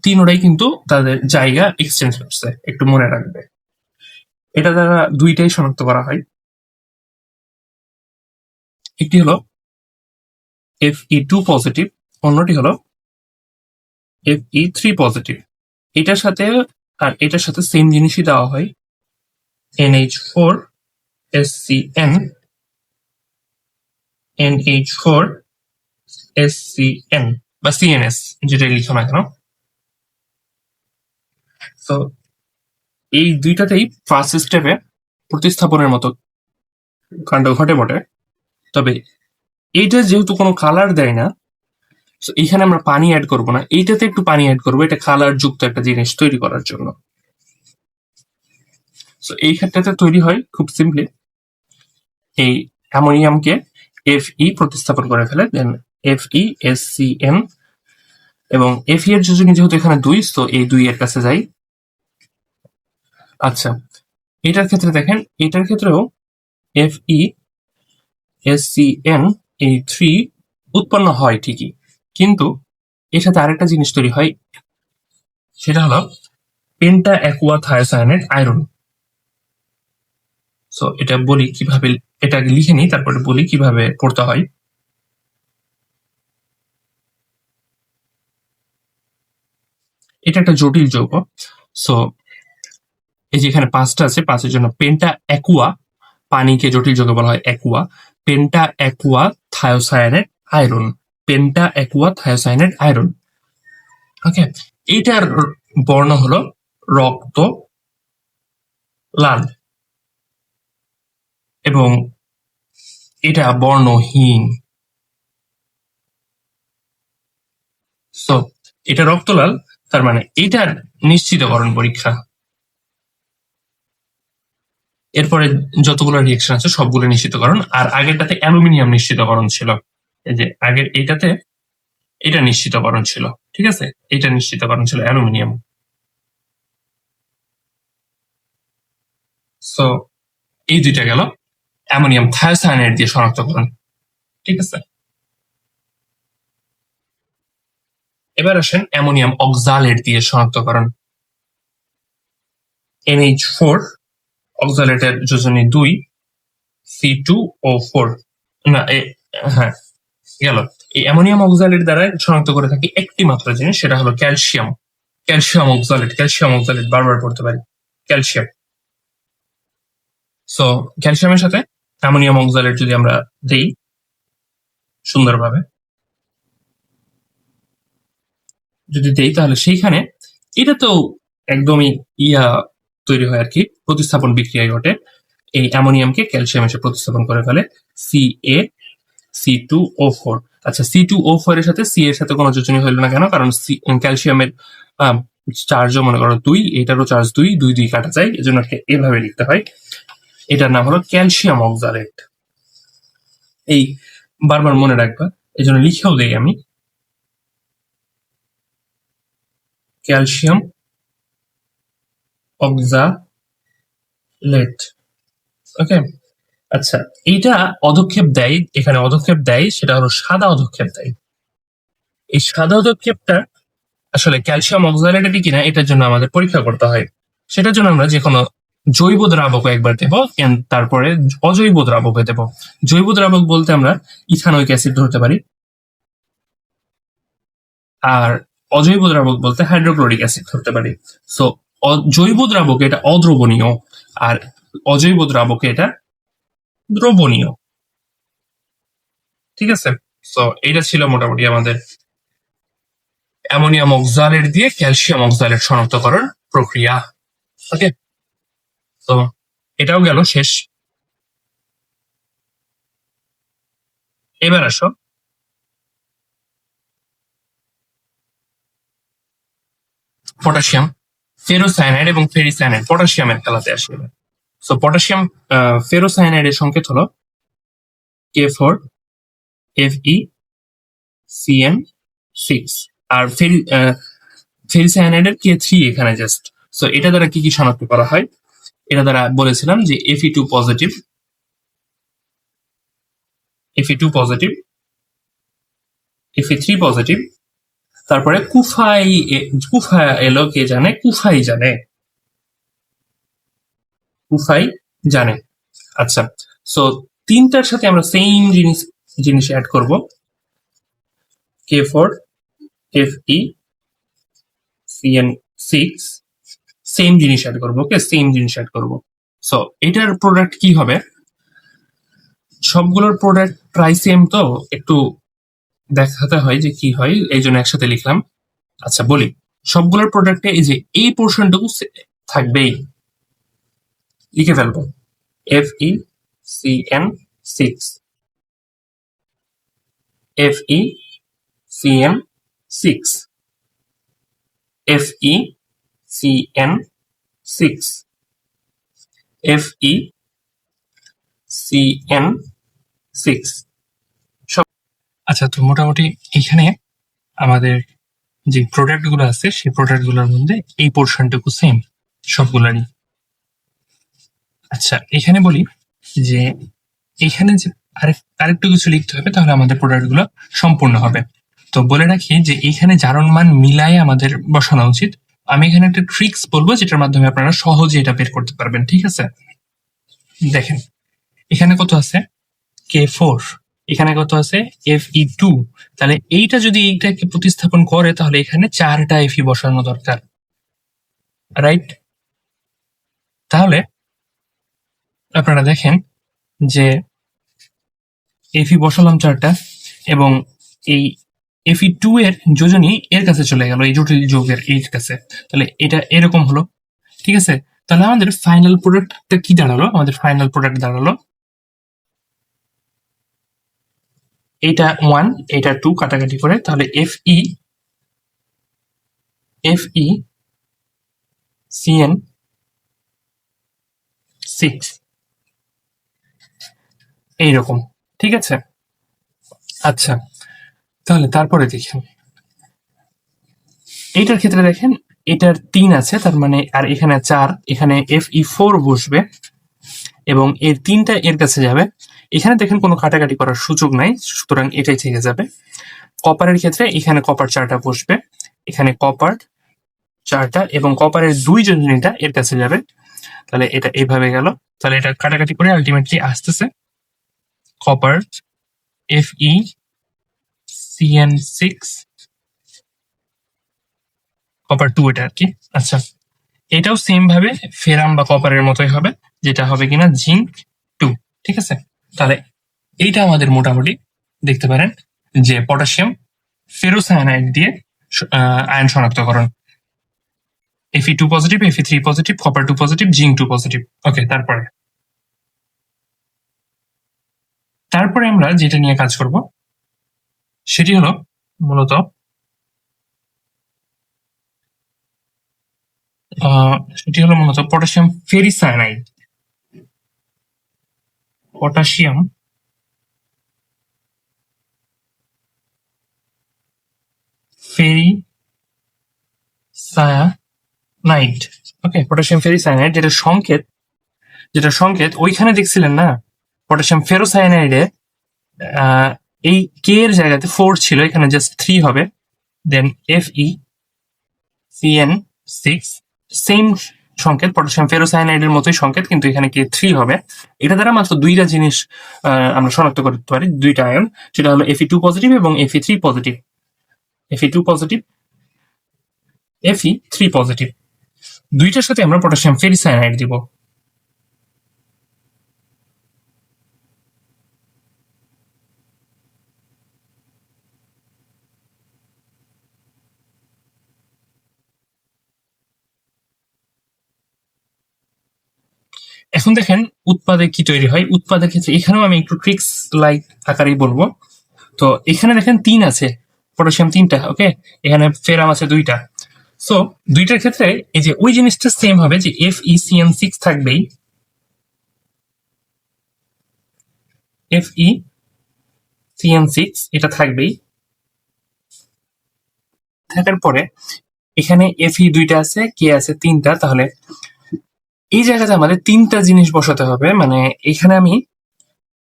তিনোটাই কিন্তু তাদের জায়গা এক্সচেঞ্জ করছে, একটু মনে রাখবে। এটা দ্বারা দুইটাই শনাক্ত করা হয়। একটি হলো Fe2 পজিটিভ, অন্যটি হলো Fe3 পজিটিভ। এটার সাথে আর এটার সাথে সেম জিনিসই দেওয়া হয়, NH4SCN, NH4SCN বা CNS, যেটাই লিখো না কেন। তো এই দুইটাতেই ফার্স্ট স্টেপে প্রতিস্থাপনের মতো কাণ্ড ঘটে বটে, তবে এইটা যেহেতু কোনো কালার দেয় না, তো এইখানে আমরা পানি অ্যাড করবো না, এইটাতে একটু পানি অ্যাড করবো, এটা কালার যুক্ত একটা জিনিস তৈরি করার জন্য। তো এই ক্ষেত্রে তৈরি হয় খুব সিম্পলি, এই অ্যামোনিয়ামকে Fe প্রতিস্থাপন করে ফেলে, দেন FeSCN, এবং Fe এর যোজনী যেহেতু এখানে 2, তো এই 2 এর কাছে যাই। আচ্ছা, এটার ক্ষেত্রে দেখেন, এটার ক্ষেত্রেও FeSCN এই 3 উৎপন্ন হয় ঠিকই, কিন্তু এর সাথে আরেকটা জিনিস তৈরি হয়, সেটা হলো penta aqua thiocyanate iron. So এটা বলি কিভাবে, এটা লিখে নিই, তারপরে বলি কিভাবে করতে হয়। এটা একটা জটিল যৌগ। সো এই যে এখানে 5টা আছে, 5-এর জন্য পেন্টা অ্যাকুয়া, পানিকে জটিল যৌগ বলা হয় aqua, penta aqua thiocyanate iron, penta aqua thiocyanate iron. Okay, এইটার বর্ণ হলো রক্ত লাল, এবং এটা বর্ণহীন। সো এটা রক্তলাল, তার মানে এটার নিশ্চিতকরণ পরীক্ষা। এরপরে যতগুলো রিয়েকশন আছে সবগুলো নিশ্চিতকরণ, আর আগেরটাতে অ্যালুমিনিয়াম নিশ্চিতকরণ ছিল, এই যে আগের এইটাতে এটা নিশ্চিতকরণ ছিল, ঠিক আছে, এটা নিশ্চিতকরণ ছিল অ্যালুমিনিয়াম। সো এই দুইটা গেল অ্যামোনিয়াম থায়োসায়ানাইড দিয়ে শনাক্তকরণ, ঠিক আছে। এবার আসেন অ্যামোনিয়াম অক্সালেট দিয়ে শনাক্তকরণ। NH4 অক্সালেটের যোজনী 2, C2O4, না হ্যাঁ গেল। এই অ্যামোনিয়াম অক্সালেট দ্বারা শনাক্ত করে থাকি একটি মাত্র জিনিস, সেটা হলো calcium. Calcium oxalate, calcium oxalate বারবার পড়তে পারি, ক্যালসিয়াম। সো ক্যালসিয়ামের সাথে অ্যামোনিয়াম অক্সালেট যদি আমরা দেই সুন্দরভাবে, যদি দেই তাহলে সেইখানে এটা তো একদমই তৈরি হয় আর কি, প্রতিস্থাপন বিক্রিয়া ঘটে। এই অ্যামোনিয়ামকে ক্যালসিয়াম এসে প্রতিস্থাপন করে ফেলে, CaC2O4। আচ্ছা, C2O4 এর সাথে সি এর সাথে কোনো যোজনী হইল না কেন? কারণ ক্যালসিয়ামের চার্জও মনে করো 2, এটারও চার্জ 2, 2 2 কাটা যায়, এজন্য এভাবে লিখতে হয়। এটার নাম হলো ক্যালসিয়াম অক্সালেট। এই বারবার মনে রাখবা, এই জন্য লিখেও দেই আমি, ক্যালসিয়াম অক্সালেট। ওকে, আচ্ছা, এইটা অধক্ষেপ দেয়, এখানে অধক্ষেপ দেয়, সেটা হলো সাদা অধক্ষেপ দেয়। এই সাদা অধক্ষেপটা আসলে ক্যালসিয়াম অক্সালেটেরই কিনা এটার জন্য আমাদের পরীক্ষা করতে হয়। সেটার জন্য আমরা যে কোনো জৈব দ্রাবক একবার দেবো, তারপরে অজৈব দ্রাবক দেব। জৈব দ্রাবক বলতে আমরা ইথানোইক অ্যাসিড ধরতে পারি, আর অজৈব দ্রাবক বলতে হাইড্রোক্লোরিক অ্যাসিড ধরতে পারি। সো জৈব দ্রাবকে এটা অদ্রবণীয়, আর অজৈব দ্রাবকে এটা দ্রবণীয়, ঠিক আছে। সো এইটা ছিল মোটামুটি আমাদের অ্যামোনিয়াম অক্সালেট দিয়ে ক্যালসিয়াম অক্সালেট শনাক্তকরণ প্রক্রিয়া। ওকে, তো এটাও গেল শেষ। এবার আসো পটাশিয়াম ফেরোসায়ানাইড এবং ফেরিসায়ানাইড, পটাশিয়ামের খেলাতে আসি। সো পটাশিয়াম ফেরোসায়ানাইডের সংকেত হলো K4FeCN6, আর ফেরিসায়ানাইডের K3 এখানে জাস্ট। সো এটা দ্বারা কি কি শনাক্ত করা হয়? এটা দ্বারা বলেছিলাম যে Fe2 positive, Fe2 positive, Fe3 positive, তারপরে কুফা এলো কে জানে, কুফাই জানে। আচ্ছা, সো তিনটার সাথে আমরা সেম জিনিস অ্যাড করব, K4 Fe CN6, সেম জিনিস অ্যাড করবো। ওকে, সেম জিনিস অ্যাড করবো। সো এটার প্রোডাক্ট কি হবে, সবগুলোর প্রোডাক্ট প্রায় সেম, তো একটু দেখাতে হয় যে কি হয়, এই জন্য একসাথে লিখলাম। আচ্ছা বলি, সবগুলোর প্রোডাক্টে এই যে এই পোর্শনটুকু থাকবেই, লিখে ফেলবো FeCN6, FeCN6, FeCN6, FeCN6 সব। আচ্ছা, তো মোটামুটি এখানে আমাদের যে প্রোডাক্ট গুলো আছে সেই প্রোডাক্ট গুলোর মধ্যে এই পোর্শনটুকু সেম সবগুলারই। আচ্ছা, এখানে বলি যে এখানে যে আরেকটু কিছু লিখতে হবে, তাহলে আমাদের প্রোডাক্ট গুলো সম্পূর্ণ হবে। তো বলে রাখি যে এখানে জারণ মান মিলাই আমাদের বসানো উচিত। আমি এখানে একটা ট্রিক্স বলবো যেটার মাধ্যমে আপনারা সহজে এটা বের করতে পারবেন, ঠিক আছে? দেখেন, এখানে কত আছে K4, এখানে কত আছে Fe2, তাহলে এইটা যদি এইটাকে প্রতিস্থাপন করে তাহলে এখানে 4টা Fe বসানো দরকার, রাইট? তাহলে আপনারা দেখেন যে Fe বসালাম 4টা, এবং এই Fe2 এর যোজনী এর কাছে চলে গেল, এই জটিল যৌগের এর কাছে। তাহলে এটা এরকম হলো, ঠিক আছে? তাহলে আমাদের ফাইনাল প্রোডাক্টটা কি দাঁড়ালো? আমাদের ফাইনাল প্রোডাক্ট দাঁড়ালো এটা 1, এটা 2 কাটাকাটি করে, তাহলে FeCN6 এইরকম, ঠিক আছে? আচ্ছা, তাহলে তারপরে দেখেন এইটার ক্ষেত্রে দেখেন এটার 3 আছে, তার মানে আর এখানে 4, এখানে Fe4 বসবে এবং এর 3টা এর কাছে যাবে। এখানে দেখেন কোনো কাটাকাটি করার সুযোগ নাই, সুতরাং এটাই থেকে যাবে। কপারের ক্ষেত্রে এখানে কপার 4টা বসবে, এখানে কপার 4টা, এবং কপারের 2 যোজনীটা এর কাছে যাবে। তাহলে এটা এইভাবে গেল। তাহলে এটা কাটাকাটি করে আলটিমেটলি আসতেছে কপার FeCN6, কপার 2 এটা আর কি। আচ্ছা, এটাও সেম ভাবে ফেরাম বা কপারের মতোই হবে, যেটা হবে কিনা জিঙ্ক 2, ঠিক আছে? তাহলে এইটা আমাদের মোটামুটি দেখতে পারেন যে পটাশিয়াম ফেরোসায়ানাইড দিয়ে আয়ন শনাক্তকরণ, Fe2 positive, Fe3 positive, copper 2 positive, zinc 2 positive. Okay, তারপরে আমরা যেটা নিয়ে কাজ করব সেটি হলো মূলত potassium ferricyanide. Potassium ferricyanide, okay, potassium ferricyanide, যেটা সংকেত ওইখানে দেখছিলেন না, পটাশিয়াম ফেরোসায়ানাইডে এই কে এর জায়গাতে 4 ছিল, এখানে জাস্ট 3 হবে। দেন FeCN6, সেম সংকেত, পটাশিয়াম ফেরোসায়ানাইডের মতোই সংকেত, কিন্তু এখানে কে 3 হবে। এটা দ্বারা মাত্র 2টা জিনিস আমরা শনাক্ত করতে পারি, 2টা আয়ন, সেটা হলো Fe2 পজিটিভ এবং Fe3 positive. Fe2 positive, Fe3 positive, দুইটার সাথে আমরা পটাশিয়াম ফেরিসায়ানাইড দিব। এখন দেখেন উৎপাদে কি তৈরি হয়। উৎপাদের ক্ষেত্রে এখানেও আমি একটু ট্রিক্স লাইক আকারেই বলবো। তো এখানে দেখেন 3 আছে, পটাশিয়াম 3টা, ওকে, এখানে ফেরাম আছে 2টা। সো 2টার ক্ষেত্রে এই যে ওই জিনিসটা সেম হবে যে FeCN6 থাকবেই, FeCN6 এটা থাকবেই, থাকার পরে এখানে Fe 2টা আছে, কে আছে 3টা, তাহলে এই জায়গাতে আমাদের 3টা জিনিস বসাতে হবে। মানে এখানে আমি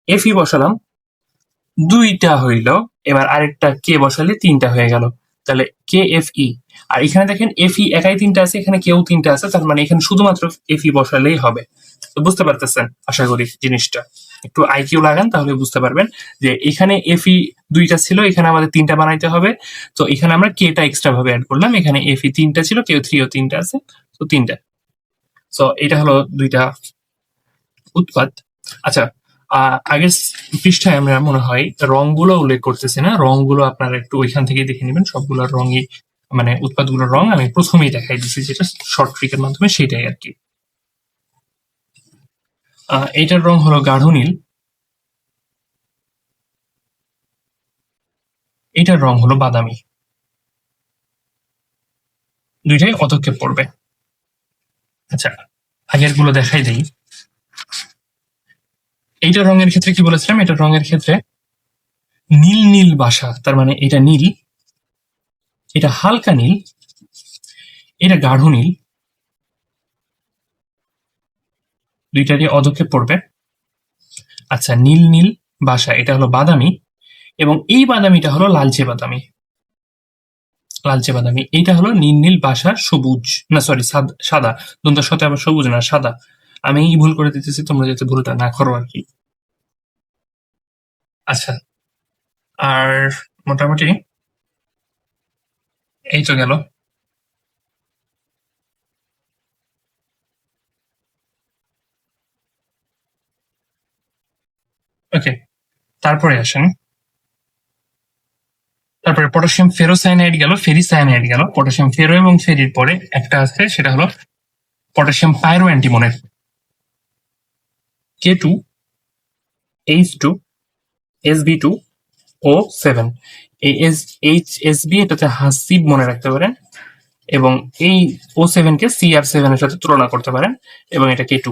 Fe বসালাম, দুইটা হইল, এবার আরেকটা কে বসালে তিনটা হয়ে গেল, তাহলে কে এফ ই। আর এখানে দেখেন এফ ই একাই তিনটা আছে, এখানে কেউ তিনটা আছে, তার মানে এখানে শুধুমাত্র এফ ই বসালেই হবে। তো বুঝতে পারতেছেন আশা করি জিনিসটা, একটু আইকিউ লাগান তাহলে বুঝতে পারবেন যে এখানে এফ ই দুইটা ছিল, এখানে আমাদের তিনটা বানাইতে হবে। তো এখানে আমরা কেটা এক্সট্রা ভাবে অ্যাড করলাম, এখানে এফ ই তিনটা ছিল, কেউ থ্রি ও তিনটা আছে, তো তিনটা। তো এটা হলো দুইটা উৎপাদ। আচ্ছা, আগের পৃষ্ঠায় আমরা মনে হয় রংগুলো উল্লেখ করতেছি না, রংগুলো আপনারা একটু ওইখান থেকে দেখে নেবেন, সবগুলোর রঙই মানে উৎপাদগুলোর রং আমি প্রথমেই দেখাই দিচ্ছি, যেটা শর্ট ট্রিকের মাধ্যমে সেটাই আর কি। এইটার রং হলো গাঢ় নীল, এইটার রং হলো বাদামি, দুইটাই অধক্ষেপ পড়বে। আচ্ছা, আগের গুলো দেখাই দেই। এইটার রঙের ক্ষেত্রে কি বলেছিলাম, এটার রঙের ক্ষেত্রে নীল নীল বাসা, তার মানে এটা নীল, এটা হালকা নীল, এটা গাঢ় নীল, দুইটারই অধক্ষেপ পড়বে। আচ্ছা, নীল নীল বাসা এটা হলো বাদামি, এবং এই বাদামিটা হলো লালচে বাদামি, লালচে বাদামি। এইটা হলো নীল নীল বাসা সবুজ, না সরি সাদা, দন্তার সাথে আবার সবুজ না সাদা, আমি ভুল করে দিতেছি, তোমরা যাতে ভুলটা না করো আর কি। আচ্ছা, আর মোটামুটি এই তো গেল। ওকে, তারপরে আসেন, তারপরে পটাশিয়াম ফেরোসায়ানাইড গেল, ফেরিসায়ানাইড গেল, পটাশিয়াম ফেরো এবং ফেরির পরে একটা আছে, সেটা হলো পটাশিয়াম পাইরো অ্যান্টিমনের, K two H two S B two O seven. এই এইচ এস বি এটাতে হাসিব মনে রাখতে পারেন, এবং এই O seven K C R seven এর সাথে তুলনা করতে পারেন, এবং এটা কে টু।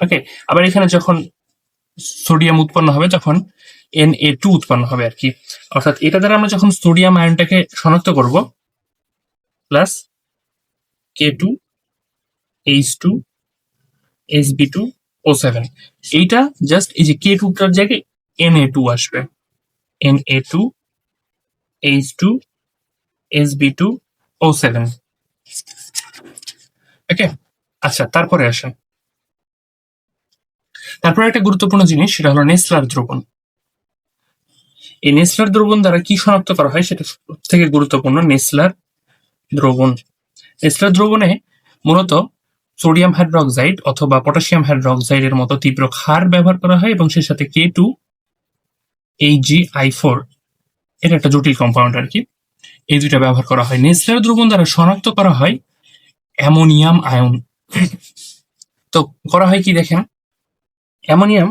ওকে, আবার এখানে যখন সোডিয়াম উৎপন্ন হবে তখন Na2 উৎপন্ন হবে আর কি, অর্থাৎ এটা দ্বারা আমরা যখন সোডিয়াম আয়নটাকে শনাক্ত করব, plus K two H two S B two O seven, এইটা জাস্ট এই যে কে টুটার জায়গায় Na2 আসবে, Na2 H two S B two O seven. Okay, আচ্ছা তারপরে আসেন, তারপরে একটা গুরুত্বপূর্ণ জিনিস, সেটা হলো নেসলার দ্রবণ। এই নেসলার দ্রবণ দ্বারা কি শনাক্ত করা হয় সেটা থেকে গুরুত্বপূর্ণ, নেসলার দ্রবণ। নেসলার দ্রবণে মূলত সোডিয়াম হাইড্রোক্সাইড অথবা পটাশিয়াম হাইড্রোক্সাইডের মতো তীব্র ক্ষার ব্যবহার করা হয়, এবং সেই সাথে কে টু AgI4 এর একটা জটিল কম্পাউন্ড আর কি, এই দুইটা ব্যবহার করা হয়। নেসলার দ্রবণ দ্বারা শনাক্ত করা হয় অ্যামোনিয়াম আয়ন। তো করা হয় কি দেখেন, অ্যামোনিয়াম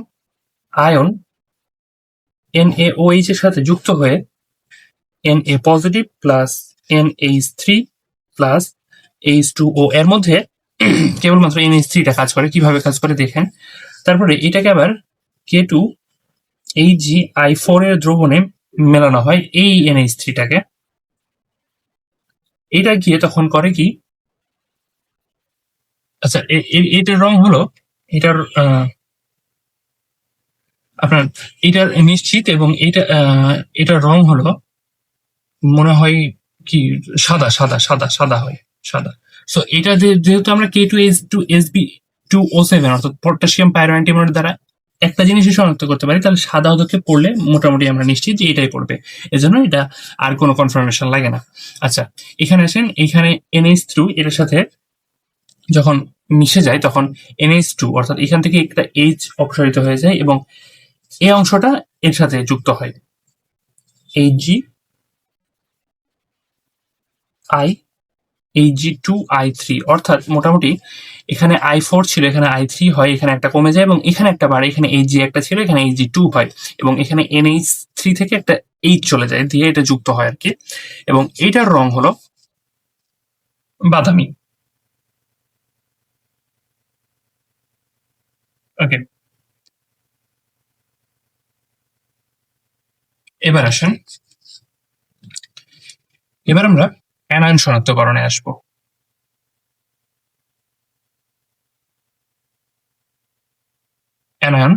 আয়ন NaOH এর সাথে যুক্ত হয়ে Na positive plus NH3 plus H2O এর মধ্যে কেবলমাত্র NH3টা কাজ করে, কিভাবে কাজ করে দেখেন। তারপরে এটাকে আবার K2AgI4 এর দ্রবণে মেলানো হয় এই NH3টাকে, এটা গিয়ে তখন করে কি, আচ্ছা এটার রং হলো, এটার আপনার এটার নিশ্চিত, এবং এটার রং হলো মনে হয় কি সাদা সাদা সাদা সাদা হয়, সাদা। সো এটা যেহেতু আমরা K2H2SB2O7 অর্থাৎ পটাশিয়াম পাইরোঅ্যান্টিমনের দ্বারা একটা জিনিসই শনাক্ত করতে পারি, তাহলে সাদা অধকে পড়লে মোটামুটি আমরা নিশ্চিত যে এটাই পড়বে, এজন্য এটা আর কোনো কনফার্মেশন লাগে না। আচ্ছা, এখানে আসেন, এখানে NH3 এটার সাথে যখন মিশে যায় তখন NH2 অর্থাৎ এখান থেকে একটা H অপসারিত হয়ে যায়, এবং এই অংশটা এর সাথে যুক্ত হয় Ag2I3, অর্থাৎ মোটামুটি এখানে I4 ছিল, এখানে I3 হয়, এখানে একটা কমে যায় এবং এখানে একটা বাড়ে, এখানে Ag একটা ছিল, এখানে Ag2 হয়, এবং এখানে NH3 থেকে একটা H চলে যায়, দিয়ে এটা যুক্ত হয় আর কি, এবং এটার রং হলো বাদামি। ওকে, এবার আসেন, এবার আমরা অ্যানায়ন শনাক্তকরণে আসবো। অ্যানায়ন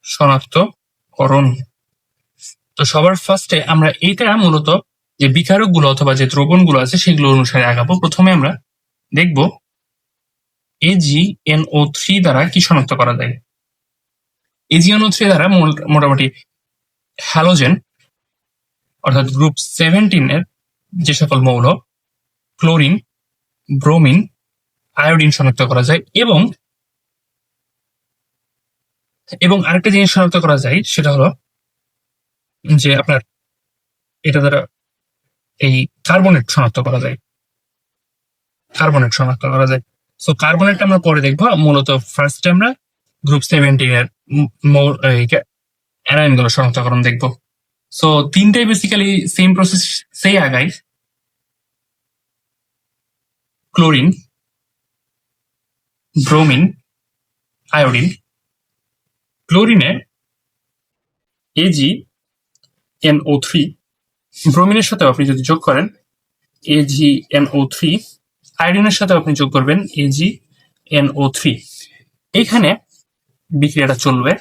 শনাক্তকরণ, করণ। তো সবার ফার্স্টে আমরা এইটা মূলত যে বিকারকগুলো অথবা যে দ্রবণগুলো আছে সেগুলো অনুসারে আগাবো। প্রথমে আমরা দেখব AgNO3 দ্বারা কি শনাক্ত করা যায়। AgNO3 দ্বারা মোটামুটি হ্যালোজেন অর্থাৎ গ্রুপ 17 এর যে সকল মৌল ক্লোরিন, ব্রোমিন, আয়োডিন শনাক্ত করা যায় এবং আরেকটা জিনিস শনাক্ত করা যায় সেটা হলো যে আপনার এটা দ্বারা এই কার্বনেট শনাক্ত করা যায়। সো কার্বনেট আমরা পরে দেখবো। মূলত ফার্স্টে আমরা গ্রুপ 17 এর অ্যানায়ন গুলো শনাক্তকরণ দেখবো। সো তিনটাই বেসিক্যালি সেম প্রসেস সেই আগাই। Chlorine, bromine, iodine. ক্লোরিনে AgNO3, ব্রোমিনের সাথে আপনি যদি যোগ করেন AgNO3, আয়োডিনের সাথে আপনি যোগ করবেন AgNO3। এইখানে বিক্রিয়াটা চলবে।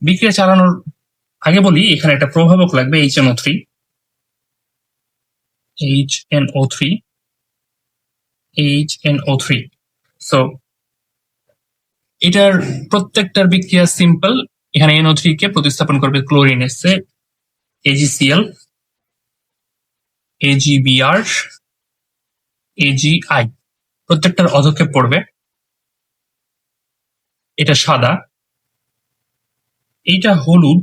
বিক্রিয়া চালানোর আগে বলি এখানে একটা প্রভাবক লাগবে HNO3। সো এটার প্রত্যেকটার বিক্রিয়া সিম্পল। এখানে NO3 কে প্রতিস্থাপন করবে ক্লোরিন এসে AgCl, AgBr, AgI। প্রত্যেকটার অধক্ষেপ পড়বে। এটা সাদা, এইটা হলুদ,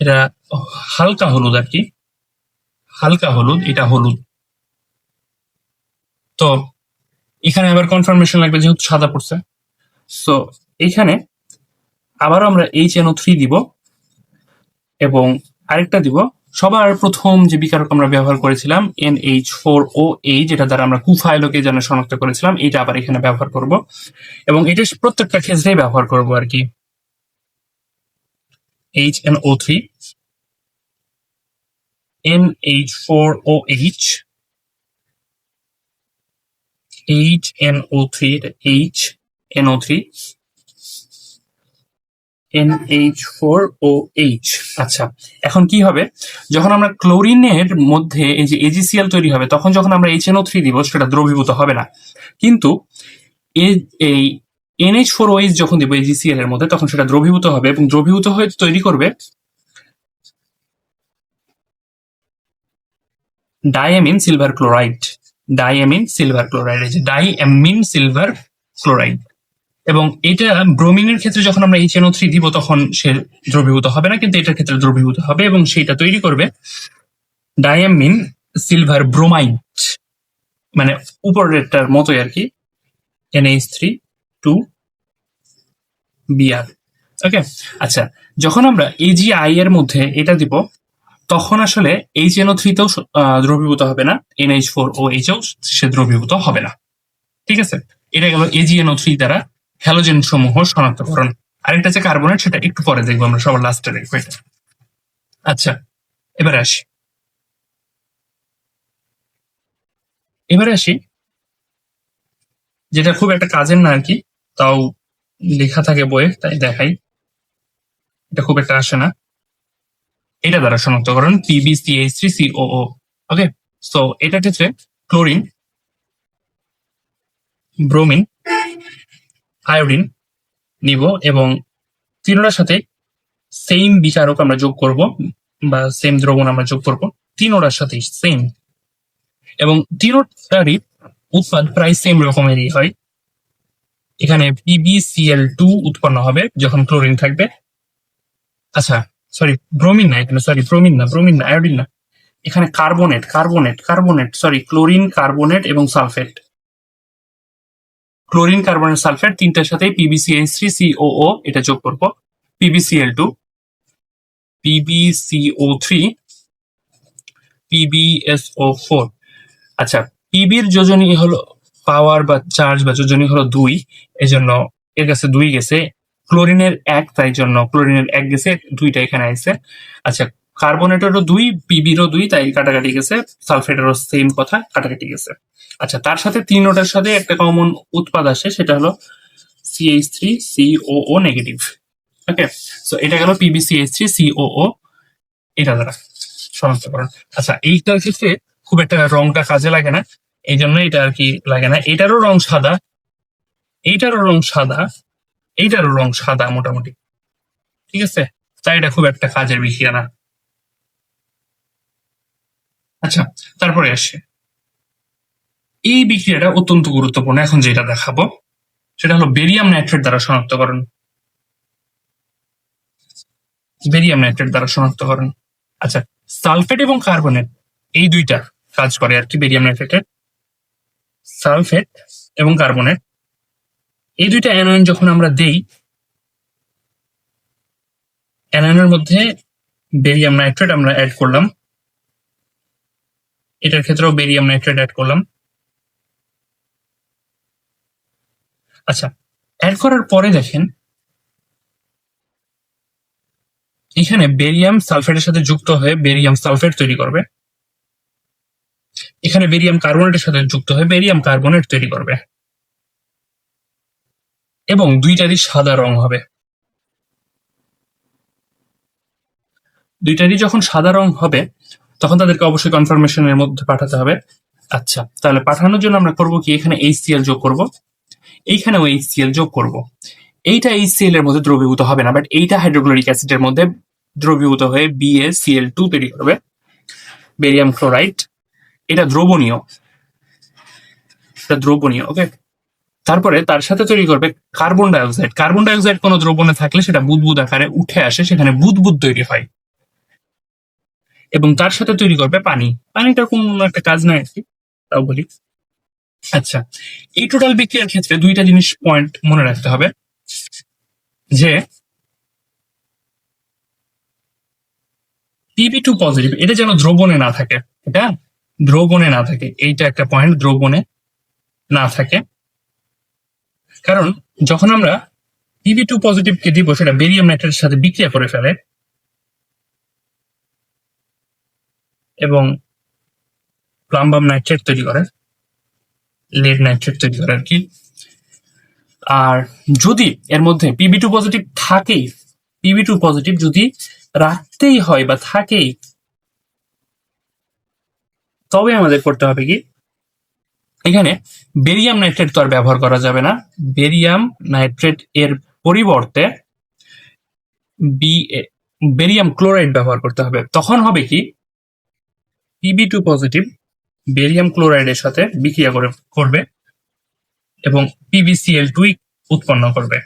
এটা হালকা হলুদ আর কি, হালকা হলুদ, এটা হলুদ। তো এখানে আবার কনফার্মেশন লাগবে যেহেতু সাদা পড়ছে। সো এইখানে আবারও আমরা HNO3 দিব এবং আরেকটা দিব। সবার প্রথম যে বিকারক আমরা ব্যবহার করেছিলাম NH4OH, যেটা দ্বারা আমরা কুফাইলকে যেন শনাক্ত করেছিলাম, এটা আবার এখানে ব্যবহার করব এবং এটা প্রত্যেকটা ক্ষেত্রেই ব্যবহার করব আর কি। HNO3, NH4OH, HNO3, HNO3, NH4OH। আচ্ছা, এখন কি হবে যখন আমরা ক্লোরিনের মধ্যে এই যে AgCl তৈরি হবে, তখন যখন আমরা HNO3 দিব সেটা দ্রবীভূত হবে না, কিন্তু এই NH4OH যখন দিব AgCl এর মধ্যে তখন সেটা দ্রবীভূত হবে এবং দ্রবীভূত হয়ে তৈরি করবে diamine silver chloride. Diamine silver chloride, এই যে ডাইঅ্যামিন সিলভার ক্লোরাইড। এবং এটা ব্রোমিনের ক্ষেত্রে যখন আমরা HNO3 দিব তখন সে দ্রবীভূত হবে না, কিন্তু এটার ক্ষেত্রে দ্রবীভূত হবে এবং সেটা তৈরি করবে ডাইঅ্যামিন সিলভার ব্রোমাইড, মানে উপরেরটার মতোই আর কি, NH3 2Br। ওকে, আচ্ছা, যখন আমরা AgI এর মধ্যে এটা দিব তখন আসলে HNO3 তেও দ্রবীভূত হবে না, NH4OH এও সে দ্রবীভূত হবে না। ঠিক আছে, এটা গেল AgNO3 দ্বারা হ্যালোজেন সমূহ শনাক্তকরণ। আরেকটা যে কার্বনেট, সেটা একটু পরে দেখবো, আমরা সবার লাস্টে দেখবো এটা। আচ্ছা, এবারে আসি যেটা খুব একটা কাজের না আর কি, তাও লেখা থাকে বইয়ে তাই দেখাই, এটা খুব একটা আসে না। এটা দ্বারা শনাক্তকরণ PbCH3COO। ওকে, সো এটার ক্ষেত্রে ক্লোরিন, ব্রোমিন, আয়োডিন নিব এবং তিনোটার সাথে সেম বিকারক আমরা যোগ করব বা সেম দ্রবণ আমরা যোগ করব, তিনোটার সাথে সেম, এবং তিনোটারই উৎপাদ প্রায় সেম রকমেরই হয়। এখানে PbCl2 উৎপন্ন হবে যখন ক্লোরিন থাকবে। আচ্ছা, সরি ব্রোমিন না, এখানে সরি ব্রোমিন না, আয়োডিন না, এখানে কার্বনেট, সরি ক্লোরিন, কার্বনেট এবং সালফেট। ক্লোরিন, কার্বনেট, সালফেট তিনটার সাথে PbCH3COO এটা যোগ করব, PbCl2, PbCO3, PbSO4। আচ্ছা, পিবির যোজনী হলো পাওয়ার বা চার্জ বা যোজনী হলো 2, এই জন্য এর কাছে 2 গেছে। ক্লোরিনের 1, তাই জন্য ক্লোরিনের 1 গেছে, 2টা এখানে আছে। আচ্ছা, কার্বনেটেরও 2, পিবিরও 2, তাই কাটাকাটি গেছে। সালফেটেরও সেম কথা, কাটাকাটি গেছে। আচ্ছা, তার সাথে তিনোটার সাথে একটা কমন উৎপাদ আসে, সেটা হলো CH3COO নেগেটিভ। ওকে, সো এটা গেল PbCH3COO এটা দ্বারা শনাক্তকরণ। আচ্ছা, এইটার ক্ষেত্রে খুব একটা রংটা কাজে লাগে না, এই জন্য এটা আর কি লাগে না। এটারও রং সাদা, এইটারও রং সাদা, এইটারও রং সাদা মোটামুটি, ঠিক আছে, তাই এটা খুব একটা কাজের বিক্রিয়া না। আচ্ছা, তারপরে আসে এই বিক্রিয়াটা অত্যন্ত গুরুত্বপূর্ণ, এখন যেটা দেখাবো সেটা হলো বেরিয়াম নাইট্রেট দ্বারা শনাক্তকরণ। বেরিয়াম নাইট্রেট দ্বারা শনাক্তকরণ। আচ্ছা, সালফেট এবং কার্বনেট এই দুইটা কাজ করে আর কি বেরিয়াম নাইট্রেটের। সালফেট এবং কার্বনেট এই দুইটা অ্যানায়ন যখন আমরা দেই, অ্যানায়নের মধ্যে বেরিয়াম নাইট্রেট আমরা অ্যাড করলাম, এটার ক্ষেত্রেও বেরিয়াম নাইট্রেট অ্যাড করলাম। আচ্ছা, অ্যাড করার পরে দেখেন এখানে বেরিয়াম সালফেটের সাথে যুক্ত হয়ে বেরিয়াম সালফেট তৈরি করবে, এখানে বেরিয়াম কার্বনেটের সাথে যুক্ত হয়ে বেরিয়াম কার্বনেট তৈরি করবে, এবং দুইটারই সাদা রং হবে। দুইটারই যখন সাদা রং হবে তখন তাদেরকে অবশ্যই কনফার্মেশনের মধ্যে পাঠাতে হবে। আচ্ছা, তাহলে পাঠানোর জন্য আমরা করব কি, এখানে HCl যোগ করব, এইখানেও HCl যোগ করব। এইটা HCl এর মধ্যে দ্রবীভূত হবে না, বাট এইটা হাইড্রোক্লোরিক অ্যাসিডের মধ্যে দ্রবীভূত হয়ে BaCl2 তৈরি করবে, বেরিয়াম ক্লোরাইড। এটা দ্রবণীয়, এটা দ্রবণীয়। ওকে, তারপরে তার সাথে তৈরি করবে কার্বন ডাইঅক্সাইড। কার্বন ডাইঅক্সাইড কোনো দ্রবণে থাকলে সেটা বুদবুদ আকারে উঠে আসে, সেখানে বুদবুদ তৈরি হয়, এবং তার সাথে তৈরি করবে পানি। পানিটার কোনো একটা কাজ নাই আর কি, তাও বলি। আচ্ছা, এই টোটাল বিক্রিয়ার ক্ষেত্রে দুইটা জিনিস পয়েন্ট মনে রাখতে হবে, যে Pb2 পজিটিভ এটা যেন দ্রবণে না থাকে, এটা দ্রবণে না থাকে, এইটা একটা পয়েন্ট, দ্রবণে না থাকে। কারণ যখন আমরা Pb2 পজিটিভকে দিব সেটা বেরিয়াম নাইট্রেটের সাথে বিক্রিয়া করে ফেলে এবং প্লাম্বাম নাইট্রেট তৈরি করে, লেড নাইট্রেট তৈরি করে আর কি। আর যদি এর মধ্যে Pb2 পজিটিভ থাকেই, Pb2 পজিটিভ যদি রাখতেই হয় বা থাকেই, তবে আমাদের করতে হবে কি, এখানে বেরিয়াম নাইট্রেট তো আর ব্যবহার করা যাবে না, বেরিয়াম নাইট্রেট এর পরিবর্তে বেরিয়াম ক্লোরাইড ব্যবহার করতে হবে। তখন হবে কি, Pb2 পজিটিভ বেরিয়াম ক্লোরাইডের সাথে বিক্রিয়া করবে এবং PbCl2 উৎপন্ন করবে,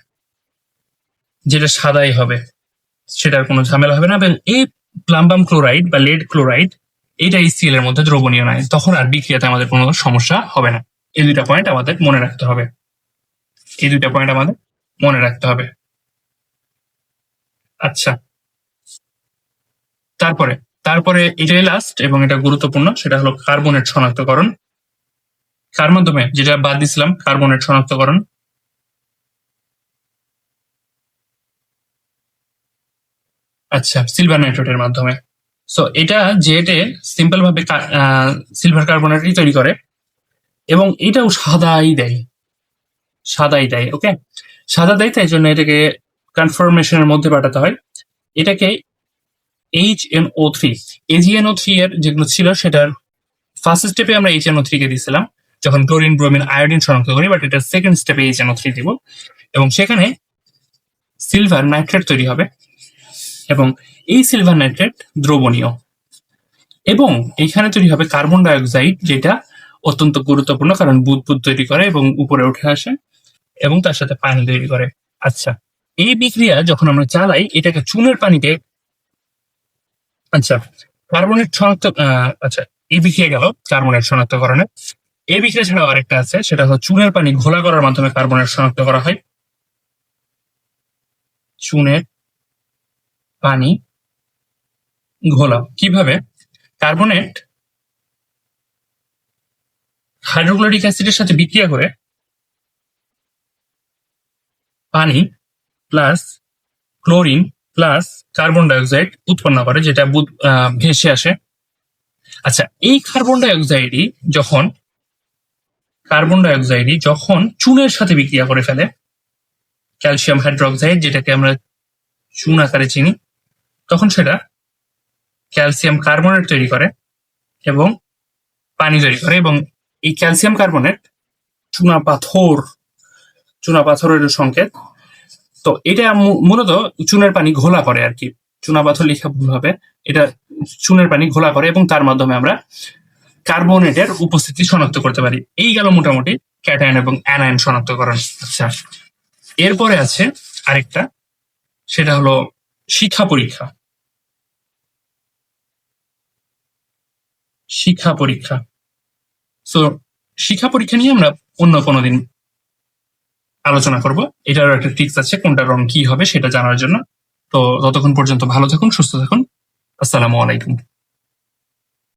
যেটা সাদাই হবে, সেটার কোনো ঝামেলা হবে না। এবং এই প্লাম্বাম ক্লোরাইড বা লেড ক্লোরাইড এটা HCl এর মধ্যে দ্রবণীয় নয়, তখন আর বিক্রিয়াতে আমাদের কোনো সমস্যা হবে না। এই দুইটা পয়েন্ট আমাদের মনে রাখতে হবে, এই দুইটা পয়েন্ট আমাদের মনে রাখতে হবে। আচ্ছা, তারপরে তারপরে এটাই লাস্ট এবং এটা গুরুত্বপূর্ণ, সেটা হলো কার্বনেট শনাক্তকরণ। কার মাধ্যমে, যেটা বাদ দিছিলাম, কার্বনেট শনাক্তকরণ। আচ্ছা, সিলভার নাইট্রেটের মাধ্যমে। সো এটা জেটে সিম্পল ভাবে সিলভার কার্বনেটই তৈরি করে এবং এটাও সাদাই দেয়, সাদাই দেয়। ওকে, সাদা দেয়, তাই জন্য এটাকে কনফার্মেশনের মধ্যে পাঠাতে হয়। এটাকে HNO3 AgNO3 এর যেগুলো ছিল সেটার ফার্স্ট স্টেপে আমরা HNO3 কে দিয়েছিলাম যখন ক্লোরিন ব্রোমিন আয়োডিন শনাক্ত করি, বাট এটা সেকেন্ড স্টেপে HNO3 দিব এবং সেখানে সিলভার নাইট্রেট তৈরি হবে এবং এই সিলভার নাইট্রেট দ্রবণীয় এবং এইখানে তৈরি হবে কার্বন ডাইঅক্সাইড, যেটা অত্যন্ত গুরুত্বপূর্ণ কারণ বুদবুদ তৈরি করে এবং উপরে উঠে আসে এবং তার সাথে পানি তৈরি করে। আচ্ছা, এই বিক্রিয়া যখন আমরা চালাই এটাকে চুনের পানিতে, আচ্ছা কার্বনেট শনাক্ত, আচ্ছা এই বিক্রিয়া গেল কার্বনেট শনাক্তকরণে। এই বিক্রিয়া ছাড়াও আরেকটা আছে, সেটা হলো চুনের পানি ঘোলা করার মাধ্যমে কার্বনেট শনাক্ত করা হয়। চুনের পানি ঘোলা কিভাবে, কার্বনেট হাইড্রোক্লোরিক অ্যাসিডের সাথে বিক্রিয়া করে পানি plus chlorine plus carbon dioxide উৎপন্ন করে, যেটা ভেসে আসে। আচ্ছা, এই কার্বন ডাইঅক্সাইডই যখন চুনের সাথে বিক্রিয়া করে ফেলে, ক্যালসিয়াম হাইড্রোক্সাইড যেটাকে আমরা চুন আকারে চিনি, তখন সেটা ক্যালসিয়াম কার্বনেট তৈরি করে এবং পানি তৈরি করে। এবং এই ক্যালসিয়াম কার্বনেট চুনা পাথরের সংকেত। তো এটা মূলত চুনের পানি ঘোলা করে আর কি। চুনা পাথর লেখা ভুল হবে, এটা চুনের পানি ঘোলা করে এবং তার মাধ্যমে আমরা কার্বনেটের উপস্থিতি শনাক্ত করতে পারি। এই গেল মোটামুটি ক্যাটায়ন এবং অ্যানায়ন শনাক্তকরণ। আচ্ছা, এরপরে আছে আরেকটা, সেটা হলো শিখা পরীক্ষা। শিখা পরীক্ষা সো শিখা পরীক্ষা নিয়ে আমরা অন্য কোনো দিন আলোচনা করব। এটারও একটা ট্রিক্স আছে, কোনটা রং কি হবে সেটা জানার জন্য। তো ততক্ষণ পর্যন্ত ভালো থাকুন, সুস্থ থাকুন। আসসালামু আলাইকুম।